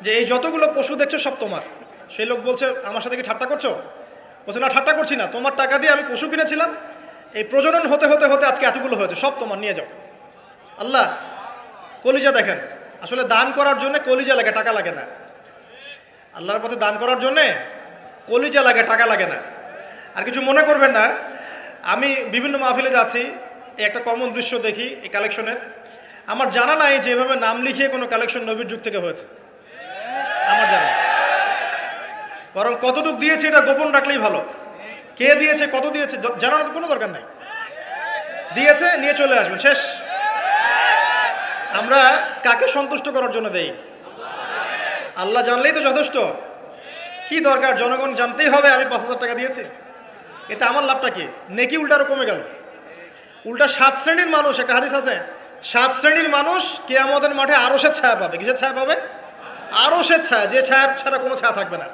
যে এই যতগুলো পশু দেখছো সব তোমার। সেই লোক বলছে, আমার সাথে কি ঠাট্টা করছো? বলছে না, ঠাট্টা করছি না, তোমার টাকা দিয়ে আমি পশু কিনেছিলাম, এই প্রজনন হতে হতে হতে আজকে এতগুলো হয়েছে, সব তোমার, নিয়ে যাও। আল্লাহ কলিজা দেখেন, আসলে দান করার জন্য কলিজা লাগে, টাকা লাগে না। আল্লাহর পথে দান করার জন্যে কলিজা লাগে, টাকা লাগে না। আর কিছু মনে করবেন না, আমি বিভিন্ন মাহফিলে যাচ্ছি, এই একটা কমন দৃশ্য দেখি এই কালেকশনের। আমার জানা নাই যে এভাবে নাম লিখিয়ে কোনো কালেকশন নবীর যুগ থেকে হয়েছে, আমার জানা। বরং কতটুক দিয়েছে এটা গোপন রাখলেই ভালো। কে দিয়েছে, কত দিয়েছে জানানোর কোনো দরকার নাই। দিয়েছে, নিয়ে চলে আসবেন, শেষ। আমরা কাকে সন্তুষ্ট করার জন্য দেই? আল্লাহ জানলেই তো যথেষ্ট। কি দরকার জনগণ জানতেই হবে আমি 5,000 টাকা দিয়েছি? এতে আমার লাভটা কি? নেকি উল্টারও কমে গেল। উল্টা 7 শ্রেণীর মানুষ, একটা হাদিস আছে, 7 শ্রেণীর মানুষ কিয়ামতের মাঠে আরশের ছায়া পাবে। কিসের ছায়া পাবে? আরশের ছায়া, যে ছায়া ছাড়া কোনো ছায়া থাকবে না।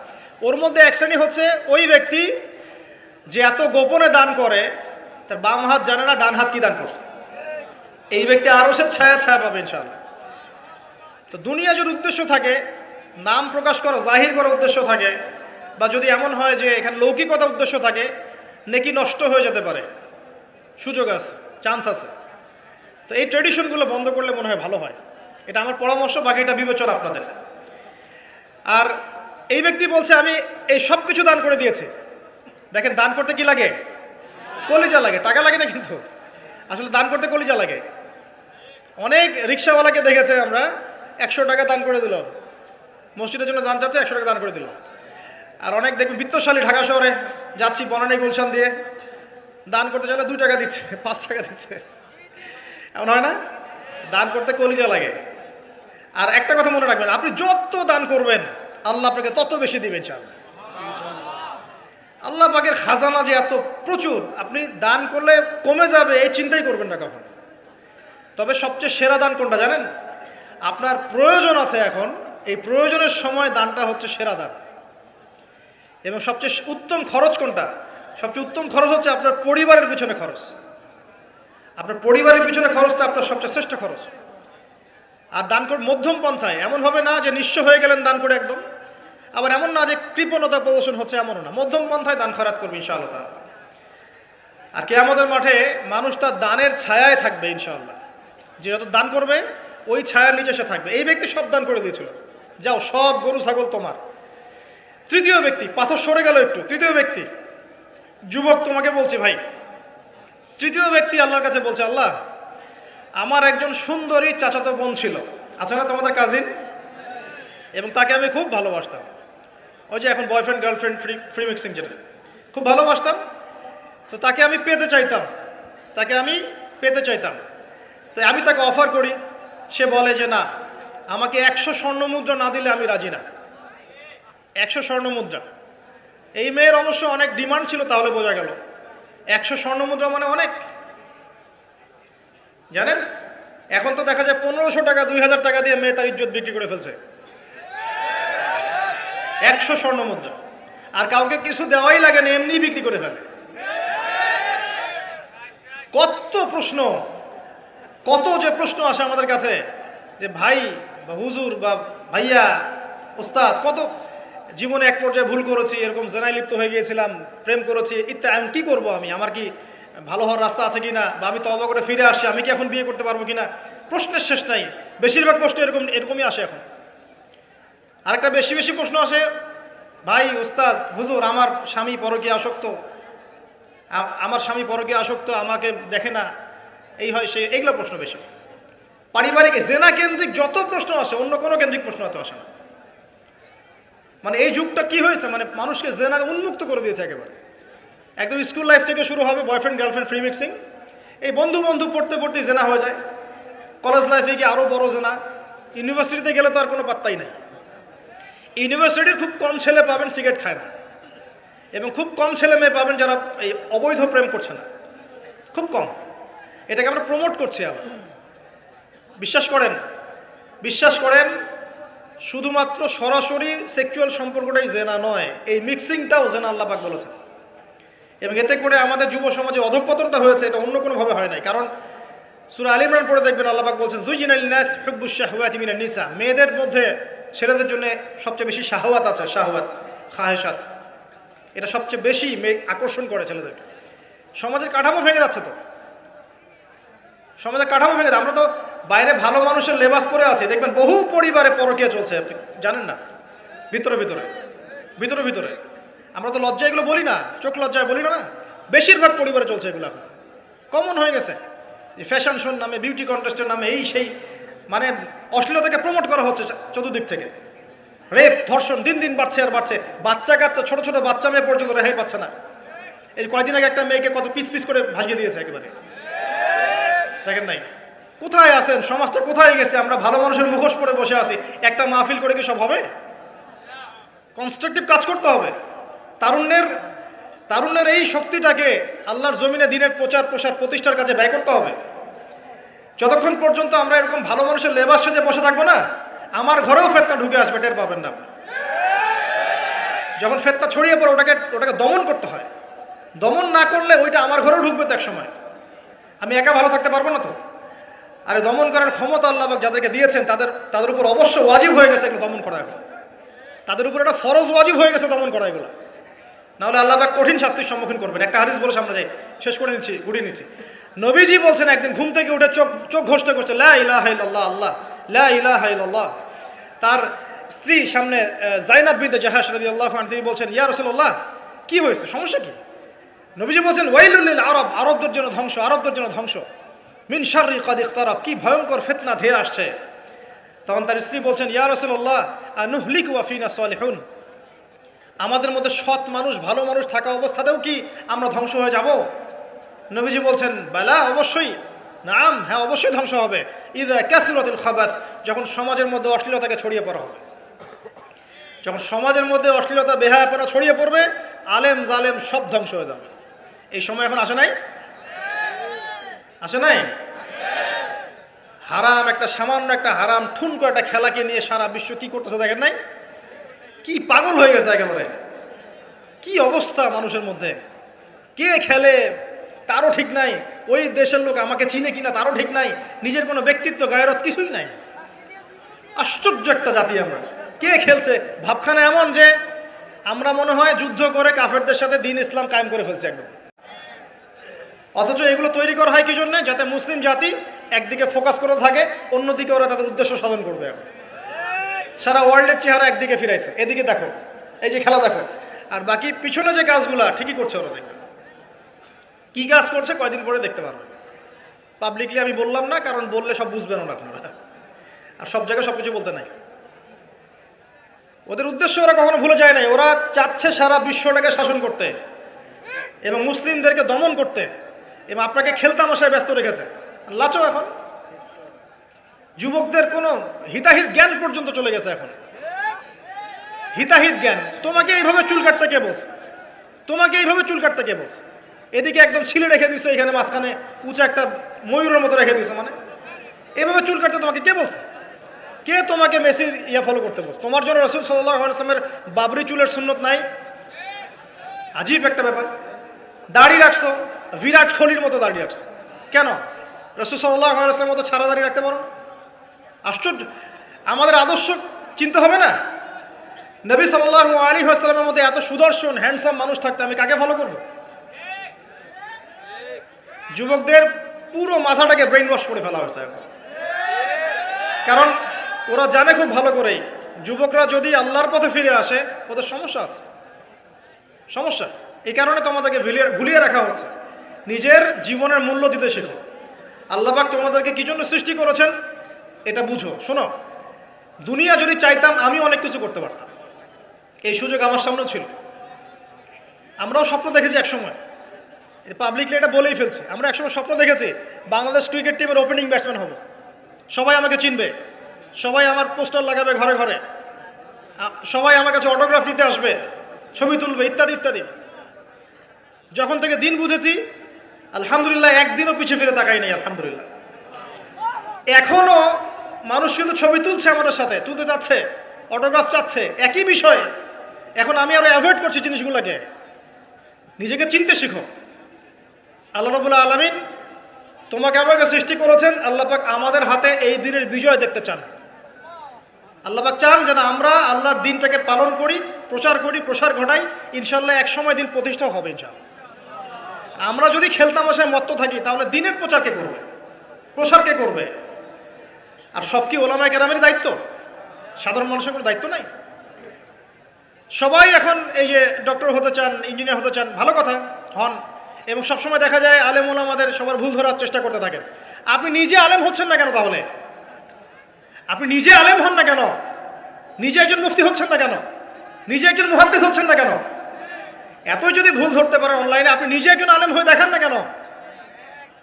ওর মধ্যে এক শ্রেণী হচ্ছে ওই ব্যক্তি যে এত গোপনে দান করে, তার বাম হাত জানে না ডান হাত কি দান করছে। এই ব্যক্তি আরশের ছায়া পাবে ইনশাআল্লাহ। তো দুনিয়া যদি উদ্দেশ্য থাকে, নাম প্রকাশ করা, জাহির করার উদ্দেশ্য থাকে, বা যদি এমন হয় যে এখানে লৌকিকতা উদ্দেশ্য থাকে, নেকি নষ্ট হয়ে যেতে পারে, সুযোগ আছে, চান্স আছে। তো এই ট্র্যাডিশনগুলো বন্ধ করলে মনে হয় ভালো হয়। এটা আমার পরামর্শ, বাকি এটা বিবেচনা আপনাদের। আর এই ব্যক্তি বলছে আমি এই সব কিছু দান করে দিয়েছি। দেখেন, দান করতে কি লাগে? কলিজা লাগে, টাকা লাগে না কিন্তু। আসলে দান করতে কলিজা লাগে। অনেক রিক্সাওয়ালাকে দেখেছে আমরা, 100 টাকা দান করে দিল, মসজিদের জন্য দান চাচ্ছে, 100 টাকা দান করে দিল। আর অনেক দেখবেন বিত্তশালী, ঢাকা শহরে যাচ্ছি বনানী গুলশান দিয়ে, দান করতে চাইলে 2 টাকা দিচ্ছে, 5 টাকা দিচ্ছে, এমন হয় না? দান করতে কলিজা লাগে। আর একটা কথা মনে রাখবেন, আপনি যত দান করবেন আল্লাহ আপনাকে তত বেশি দিবেন ইনশাআল্লাহ। আল্লাহ পাকের খাজানা যে এত প্রচুর, আপনি দান করলে কমে যাবে এই চিন্তাই করবেন না কখন। তবে সবচেয়ে সেরা দান কোনটা জানেন? আপনার প্রয়োজন আছে এখন, এই প্রয়োজনের সময় দানটা হচ্ছে সেরা দান। এবং সবচেয়ে উত্তম খরচ কোনটা? সবচেয়ে উত্তম খরচ হচ্ছে আপনার পরিবারের পিছনে খরচ। আপনার পরিবারের পিছনে খরচটা আপনার সবচেয়ে শ্রেষ্ঠ খরচ। আর দান করে মধ্যম পন্থায়, এমন হবে না যে নিঃস্ব হয়ে গেলেন দান করে একদম, আবার এমন না যে কৃপণতা প্রদর্শন হচ্ছে, এমনও না। মধ্যম পন্থায় দান খয়রাত করবে ইনশাআল্লাহ তাআলা। আর কিয়ামতের মাঠে মানুষ তার দানের ছায়ায় থাকবে ইনশাআল্লাহ। যে যত দান করবে ওই ছায়ার নিচে সে থাকবে। এই ব্যক্তি সব দান করে দিয়েছিল, যাও সব গরু ছাগল তোমার। তৃতীয় ব্যক্তি, পাথর সরে গেল একটু, তৃতীয় ব্যক্তি, যুবক তোমাকে বলছি ভাই, তৃতীয় ব্যক্তি আল্লাহর কাছে বলছে, আল্লাহ আমার একজন সুন্দরী চাচাতো বোন ছিল, আছে না তোমাদের কাজিন, এবং তাকে আমি খুব ভালোবাসতাম। ওই যে এখন বয়ফ্রেন্ড গার্লফ্রেন্ড ফ্রি মিক্সিং, যেটা খুব ভালোবাসতাম, তো তাকে আমি পেতে চাইতাম, তো আমি তাকে অফার করি, সে বলে যে না, আমাকে 100 স্বর্ণ মুদ্রা না দিলে আমি রাজি না। 100 স্বর্ণ মুদ্রা। এই মেয়ের অবশ্য অনেক ডিমান্ড ছিল, তাহলে বোঝা গেল 100 স্বর্ণ মুদ্রা মানে অনেক। জানেন, এখন তো দেখা যায় 1500 টাকা 2000 টাকা দিয়ে মেয়ে তার ইজ্জত বিক্রি করে ফেলছে। 100 স্বর্ণ মুদ্রা, আর কাউকে কিছু দেওয়াই লাগে না, এমনি বিক্রি করে ফেলে। কত প্রশ্ন, কত যে প্রশ্ন আসে আমাদের কাছে, যে ভাই বা হুজুর বা ভাইয়া ওস্তাদ, কত জীবনে এক পর্যায়ে ভুল করেছি, এরকম জেনায় লিপ্ত হয়ে গিয়েছিলাম, প্রেম করেছি ইত্যাদি, আমি কি করব, আমার কি ভালো হওয়ার রাস্তা আছে কিনা, বা আমি তওবা করে ফিরে আসছি, আমি কি এখন বিয়ে করতে পারবো কিনা। প্রশ্নের শেষ নাই। বেশিরভাগ প্রশ্ন এরকমই আসে এখন। আরেকটা বেশি প্রশ্ন আসে, ভাই ওস্তাদ হুজুর, আমার স্বামী পরকীয়া আসক্ত, আমাকে দেখে না, এই হয় সে, এগুলো প্রশ্ন বেশি। পারিবারিক জেনা কেন্দ্রিক যত প্রশ্ন আসে, অন্য কোনো কেন্দ্রিক প্রশ্ন এত আসে না। মানে এই যুগটা কি হয়েছে, মানে মানুষকে জেনা উন্মুক্ত করে দিয়েছে একেবারে। একদম স্কুল লাইফ থেকে শুরু হবে বয়ফ্রেন্ড গার্লফ্রেন্ড ফ্রি মিক্সিং, এই বন্ধু পড়তেই জেনা হয়ে যায়, কলেজ লাইফে গিয়ে আরও বড় জেনা, ইউনিভার্সিটিতে গেলে তো আর কোনো পাত্তাই নাই। ইউনিভার্সিটির খুব কম ছেলে পাবেন সিগারেট খায় না, এবং খুব কম ছেলে মেয়ে পাবেন যারা এই অবৈধ প্রেম করছে না, খুব কম। এটাকে আমরা প্রমোট করছি আবার। বিশ্বাস করেন শুধুমাত্র সরাসরি সেক্সুয়াল সম্পর্কটাই জেনা নয়, এই মিক্সিংটাও জেনা আল্লাহ পাক বলেছেন। এবং এতে করে আমাদের যুব সমাজে অধঃপতনটা হয়েছে, এটা অন্য কোনোভাবে হয় নাই। কারণ সূরা আলে ইমরান পড়ে দেখবেন আল্লাহ পাক বলছেন, যুয়িনা লিন-নাস হুব্বুশ শাহওয়াতি মিনান নিসা, মেয়েদের মধ্যে ছেলেদের জন্য সবচেয়ে বেশি শাহওয়াত আছে, শাহওয়াত খাহেশাত, এটা সবচেয়ে বেশি আকর্ষণ করে ছেলেদেরকে। সমাজের কাঠামো ভেঙে যাচ্ছে, আমরা তো বাইরে ভালো মানুষের লেবাস পরে আছে, দেখবেন বহু পরিবারে পরকীয়া চলছে, আপনি জানেন না, ভিতরে আমরা তো লজ্জা এগুলো বলি না, চোখ লজ্জায় বলি না, বেশিরভাগ পরিবারে চলছে এগুলো। এখন কমন হয়ে গেছে যে ফ্যাশন শোর নামে, বিউটি কন্টেস্টের নামে, এই সেই, মানে অশ্লীলতাকে প্রমোট করা হচ্ছে চতুর্দিক থেকে। রেপ ধর্ষণ দিন বাড়ছে আর বাড়ছে, বাচ্চা কাচ্চা ছোট বাচ্চা মেয়ে পর্যন্ত রেহাই পাচ্ছে না। এই কয়দিন আগে একটা মেয়েকে কত পিস করে ভাসিয়ে দিয়েছে একেবারে, দেখেন নাই? কোথায় আছেন, সমাজটা কোথায় গেছে? আমরা ভালো মানুষের মুখোশ পরে বসে আছি, একটা মাহফিল করে কি সব হবে? কনস্ট্রাকটিভ কাজ করতে হবে। তারুণ্যের এই শক্তিটাকে আল্লাহর জমিনে দিনের প্রচার প্রসার প্রতিষ্ঠার কাছে ব্যয় করতে হবে। যতক্ষণ পর্যন্ত আমরা এরকম ভালো মানুষের লেবাস সেজে বসে থাকবো না, আমার ঘরেও ফেতনা ঢুকে আসবে, টের পাবেন না। যখন ফেতনা ছড়িয়ে পড়ে ওটাকে দমন করতে হয়। দমন না করলে ওইটা আমার ঘরেও ঢুকবে তো এক সময়, আমি একা ভালো থাকতে পারবো না তো। আরে দমন করার ক্ষমতা আল্লাহ যাদেরকে দিয়েছেন তাদের উপর অবশ্য ওয়াজিব হয়ে গেছে এগুলো দমন করা, তাদের উপর একটা ফরজ ওয়াজিব হয়ে গেছে দমন করা এগুলো, নাহলে আল্লাহ পাক কঠিন শাস্তির সম্মুখীন করবেন। একটা হাদিস বলে সামনে যাই, শেষ করে গুড়িয়ে নিচ্ছি। নবীজি বলছেন, একদিন ঘুম থেকে উঠে চোখ ঘষতে করছে, লা ইলাহা ইল্লাল্লাহ, আল্লাহ লা ইলাহা ইল্লাল্লাহ। তার স্ত্রী সামনে জাইনাব বিনতে জাহাশ রাদিয়াল্লাহু আনহা তিনি বলছেন, ইয়া রাসূলুল্লাহ, কি হয়েছে, সমস্যা কি? নবীজি বলছেন, ওয়াইলুল লিল আরব, আরবদের জন্য ধ্বংস, আরবদের জন্য ধ্বংস। মিন শাররি কাদ ইকতারাব, কি ভয়ঙ্কর ফিতনা ধেয়ে আসছে। তখন তার স্ত্রী বলছেন, ইয়া রাসূলুল্লাহ, আনুহলিকু ওয়া ফিনা সালিহুন, আমাদের মধ্যে সৎ মানুষ, ভালো মানুষ থাকা অবস্থাতেও কি আমরা ধ্বংস হয়ে যাব? নবীজি বলছেন, বালা, অবশ্যই, নাম, হ্যাঁ অবশ্যই ধ্বংস হবে। ইযা কাসরাতুল খাবাস, যখন সমাজের মধ্যে অশ্লীলতাকে ছড়িয়ে পড়া হবে, যখন সমাজের মধ্যে অশ্লীলতা বেহায়াপনা ছড়িয়ে পড়বে, আলেম জালেম সব ধ্বংস হয়ে যাবে। এই সময় এখন আসে নাই? আসে নাই? হারাম, একটা সামান্য একটা হারাম ঠুনকো একটা খেলাকে নিয়ে সারা বিশ্ব কি করতেছে দেখেন নাই? কি পাগল হয়ে গেছে একেবারে, কি অবস্থা মানুষের মধ্যে। কে খেলে তারও ঠিক নাই, ওই দেশের লোক আমাকে চিনে কিনা তারও ঠিক নাই, নিজের কোনো ব্যক্তিত্ব গায়রত কিছুই নাই। আশ্চর্য একটা জাতি আমরা। কে খেলছে? ভাবখানা এমন যে আমরা মনে হয় যুদ্ধ করে কাফেরদের সাথে দ্বীন ইসলাম কায়েম করে ফেলছে একদম। অথচ এগুলো তৈরি করা হয় কি জন্য? যাতে মুসলিম জাতি একদিকে ফোকাস করে থাকে, অন্যদিকে ওরা তাদের উদ্দেশ্য সাধন করবে। সারা ওয়ার্ল্ডের চেহারা একদিকে ফিরাইছে, এদিকে দেখো, এই যে খেলা দেখো, আর বাকি পিছনে যে কাজগুলা ঠিকই করছে ওরা। দেখবে কি কাজ করছে কয়দিন পরে দেখতে পারবে। পাবলিকলি আমি বললাম না, কারণ বললে সব বুঝবেন না আপনারা, আর সব জায়গায় সবকিছু বলতে নাই। ওদের উদ্দেশ্য ওরা কখনো ভুলে যায় নাই। ওরা চাচ্ছে সারা বিশ্বটাকে শাসন করতে এবং মুসলিমদেরকে দমন করতে, এবং আপনাকে খেলতামশায় ব্যস্ত রেখেছে। লাচো এখন যুবকদের কোনো হিতাহিত জ্ঞান পর্যন্ত চলে গেছে। এখন হিতাহিত জ্ঞান, তোমাকে এইভাবে চুল কাটতে কে বলছে? তোমাকে এইভাবে চুল কাটতে কে বলছে? এদিকে একদম ছিলে রেখে দিচ্ছে, এখানে মাঝখানে উঁচা একটা ময়ূরের মতো রেখে দিচ্ছে। মানে এভাবে চুল কাটতে তোমাকে কে বলছে? কে তোমাকে মেসির ফলো করতে বলছে? তোমার জন্য রাসূল সাল্লাল্লাহু আলাইহি ওয়াসাল্লামের বাবরি চুলের সুন্নত নাই? আজীব একটা ব্যাপার। দাড়ি রাখছো, বিরাট কোহলির মতো দাড়ি রাখছো, কেন? রাসূল সাল্লাল্লাহু আলাইহি ওয়াসাল্লামের মতো ছাড়া দাড়ি রাখতে পারো? আশ্চর্য। আমাদের আদর্শ চিন্তা হবে না? নবী সাল্লাল্লাহু আলাইহি ওয়াসাল্লামের মধ্যে এত সুদর্শন হ্যান্ডসাম মানুষ থাকতে আমি কাকে ফলো করব? যুবকদের পুরো মাথাটাকে ব্রেইন ওয়াশ করে ফেলা হয়েছে এখন। কারণ ওরা জানে খুব ভালো করেই, যুবকরা যদি আল্লাহর পথে ফিরে আসে ওদের সমস্যা আছে, সমস্যা। এই কারণে তোমাদেরকে ভুলিয়ে রাখা হচ্ছে। নিজের জীবনের মূল্য দিতে শেখো। আল্লাহ পাক তোমাদেরকে কি জন্য সৃষ্টি করেছেন এটা বুঝো। শোনো, দুনিয়া যদি চাইতাম আমি অনেক কিছু করতে পারতাম, এই সুযোগ আমার সামনেও ছিল। আমরাও স্বপ্ন দেখেছি একসময়, পাবলিকলি এটা বলেই ফেলছি, আমরা একসময় স্বপ্ন দেখেছি বাংলাদেশ ক্রিকেট টিমের ওপেনিং ব্যাটসম্যান হব, সবাই আমাকে চিনবে, সবাই আমার পোস্টার লাগাবে ঘরে ঘরে, সবাই আমার কাছে অটোগ্রাফ নিতে আসবে, ছবি তুলবে, ইত্যাদি ইত্যাদি। যখন থেকে দিন বুঝেছি, আলহামদুলিল্লাহ, একদিনও পিছিয়ে ফিরে তাকাই নেই, আলহামদুলিল্লাহ। এখনো মানুষ কিন্তু ছবি তুলছে, আমাদের সাথে তুলতে চাচ্ছে, অটোগ্রাফ চাচ্ছে, একই বিষয়ে। এখন আমি আরো অ্যাভয়েড করছি জিনিসগুলোকে। নিজেকে চিনতে শিখো। আল্লাহ রাব্বুল আলামিন তোমাকে আমাকে সৃষ্টি করেছেন, আল্লাহ পাক আমাদের হাতে এই দিনের বিজয় দেখতে চান। আল্লাহ পাক চান যেন আমরা আল্লাহর দিনটাকে পালন করি, প্রচার করি, প্রসার ঘটাই। ইনশাআল্লাহ এক সময় দিন প্রতিষ্ঠা হবে ইনশাআল্লাহ। আমরা যদি খেলতামাশায় মত্ত থাকি তাহলে দিনের প্রচার কে করবে, প্রসার কে করবে? আর সব কি ওলামায়ে কেরামের দায়িত্ব? সাধারণ মানুষের কোনো দায়িত্ব নাই? সবাই এখন এই যে ডক্টর হতে চান, ইঞ্জিনিয়ার হতে চান, ভালো কথা, হন। এবং সবসময় দেখা যায় আলেম ওলামাদের সবার ভুল ধরার চেষ্টা করতে থাকেন। আপনি নিজে আলেম হচ্ছেন না কেন? তাহলে আপনি নিজে আলেম হন না কেন? নিজে একজন মুফতি হচ্ছেন না কেন? নিজে একজন মুহাদ্দিস হচ্ছেন না কেন? এতই যদি ভুল ধরতে পারেন অনলাইনে, আপনি নিজে একজন আলেম হয়ে দেখান না কেন?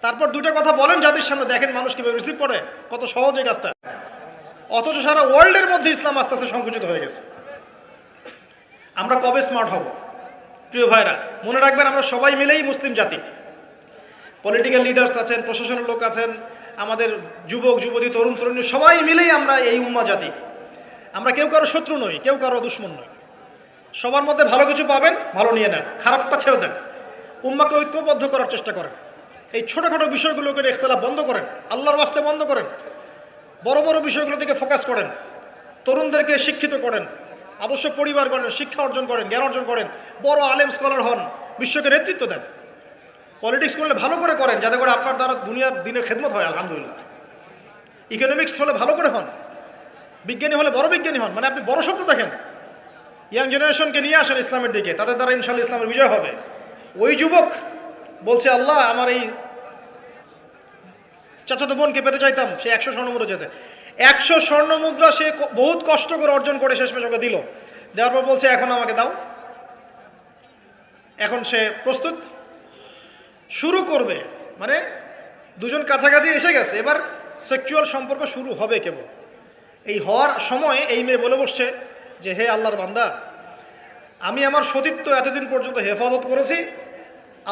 তারপর দুটো কথা বলেন জাতির সামনে, দেখেন মানুষ কিভাবে রিসিভ করে। কত সহজ এই কাজটা। অথচ সারা ওয়ার্ল্ডের মধ্যে ইসলাম আস্তে আস্তে সংকুচিত হয়ে গেছে। আমরা কবে স্মার্ট হব? প্রিয় ভাইরা, মনে রাখবেন আমরা সবাই মিলেই মুসলিম জাতি। পলিটিক্যাল লিডার্স আছেন, প্রশাসনের লোক আছেন, আমাদের যুবক যুবতী, তরুণ তরুণী, সবাই মিলেই আমরা এই উম্মাহ জাতি। আমরা কেউ কারো শত্রু নই, কেউ কারো দুশমন নই। সবার মধ্যে ভালো কিছু পাবেন, ভালো নিয়ে নেন, খারাপটা ছেড়ে দেন। উম্মাহকে ঐক্যবদ্ধ করার চেষ্টা করেন। এই ছোটোখাটো বিষয়গুলোকে ইখতিলাফ বন্ধ করেন, আল্লাহর ওয়াস্তে বন্ধ করেন। বড় বড় বিষয়গুলো থেকে ফোকাস করেন, তরুণদেরকে শিক্ষিত করেন, আদর্শ পরিবার করেন, শিক্ষা অর্জন করেন, জ্ঞান অর্জন করেন, বড় আলেম স্কলার হন, বিশ্বকে নেতৃত্ব দেন। পলিটিক্স করলে ভালো করে করেন, যাতে করে আপনার দ্বারা দুনিয়ার দিনের খেদমত হয়। আলহামদুলিল্লাহ, ইকোনমিক্স হলে ভালো করে হন, বিজ্ঞানী হলে বড় বিজ্ঞানী হন, মানে আপনি বড় স্বপ্ন দেখেন। ইয়াং জেনারেশনকে নিয়ে আসেন ইসলামের দিকে, তাদের দ্বারা ইনশাআল্লাহ ইসলামের বিজয় হবে। ওই যুবক বলছে, আল্লাহ আমার এই চাচাতো বোনকে পেতে চাইতাম, সে 100 স্বর্ণমুদ্রা চেয়েছে। 100 স্বর্ণমুদ্রা সে বহুত কষ্ট করে অর্জন করে শেষমেশ ওকে দিল। দেওয়ার পর বলছে, এখন আমাকে দাও। এখন সে প্রস্তুত, শুরু করবে, মানে দুজন কাছাকাছি এসে গেছে, এবার সেক্সুয়াল সম্পর্ক শুরু হবে কেবল। এই হওয়ার সময় এই মেয়ে বলে বসছে যে, হে আল্লাহর বান্দা, আমি আমার সতীত্ব এতদিন পর্যন্ত হেফাজত করেছি,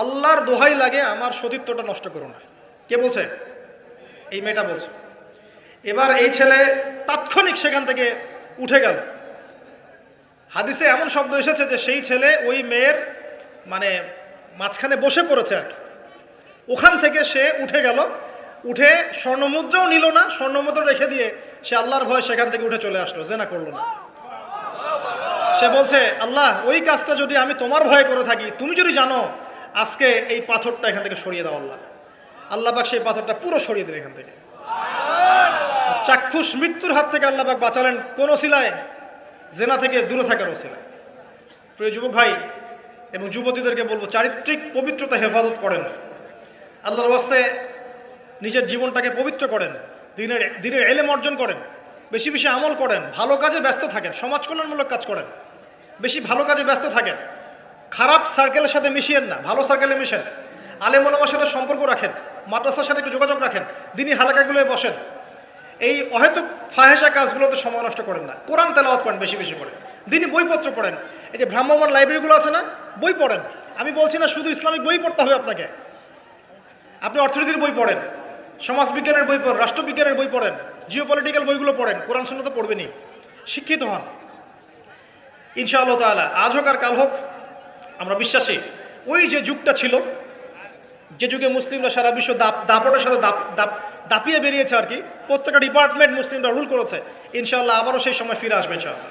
আল্লাহর দোহাই লাগে আমার সতীত্বটা নষ্ট করো না। কে বলছে? এই মেয়েটা বলছে। এবার এই ছেলে তাৎক্ষণিক সেখান থেকে উঠে গেল। হাদিসে এমন শব্দ এসেছে যে সেই ছেলে ওই মেয়ের মানে মাঝখানে বসে পড়েছে আর কি। ওখান থেকে সে উঠে গেল, উঠে স্বর্ণমুদ্রাও নিল না, স্বর্ণমুদ্রা রেখে দিয়ে সে আল্লাহর ভয় সেখান থেকে উঠে চলে আসলো, জেনা করলো না। সে বলছে, আল্লাহ ওই কাজটা যদি আমি তোমার ভয় করে থাকি, তুমি যদি জানো, আজকে এই পাথরটা এখান থেকে সরিয়ে দাও আল্লাহ। আল্লাহ পাক সেই পাথরটা পুরো সরিয়ে দিলেন এখান থেকে। চাক্ষুষ মৃত্যুর হাত থেকে আল্লাহ পাক বাঁচালেন কোন ওসিলায়? জেনা থেকে দূরে থাকার ওসিলায়। প্রিয় যুবক ভাই এবং যুবতীদেরকে বলবো, চারিত্রিক পবিত্রতা হেফাজত করেন, আল্লাহর ওয়াস্তে নিজের জীবনটাকে পবিত্র করেন, দিনের এলেম অর্জন করেন, বেশি বেশি আমল করেন, ভালো কাজে ব্যস্ত থাকেন, সমাজ কল্যাণমূলক কাজ করেন, বেশি ভালো কাজে ব্যস্ত থাকেন। খারাপ সার্কেলের সাথে মিশিয়েন না, ভালো সার্কেলে মিশেন, আলেম ওলামার সাথে সম্পর্ক রাখেন, মাদ্রাসার সাথে একটু যোগাযোগ রাখেন, দিনী হালাকাগুলোয় বসেন। এই অহেতুক ফাহেসা কাজগুলোতে সময় নষ্ট করেন না। কোরআন তেলাওয়াত করেন বেশি বেশি করে, দিনী বইপত্র পড়েন। এই যে ভ্রাম্যমাণ লাইব্রেরিগুলো আছে না, বই পড়েন। আমি বলছি না শুধু ইসলামিক বই পড়তে হবে আপনাকে, আপনি অর্থনীতির বই পড়েন, সমাজবিজ্ঞানের বই পড়েন, রাষ্ট্রবিজ্ঞানের বই পড়েন, জিওপলিটিক্যাল বইগুলো পড়েন, কোরআন সুন্নাহ তো পড়বেনই, শিক্ষিত হন ইনশাআল্লাহ তাআলা। আজ হোক আর কাল হোক আমরা বিশ্বাসী, ওই যে যুগটা ছিল, যে যুগে মুসলিমরা সারা বিশ্ব দাপটের সাথে দাপিয়ে বেরিয়েছে আর কি, প্রত্যেকটা ডিপার্টমেন্ট মুসলিমরা রুল করেছে, ইনশাআল্লাহ আবারও সেই সময় ফিরে আসবে ইনশাআল্লাহ।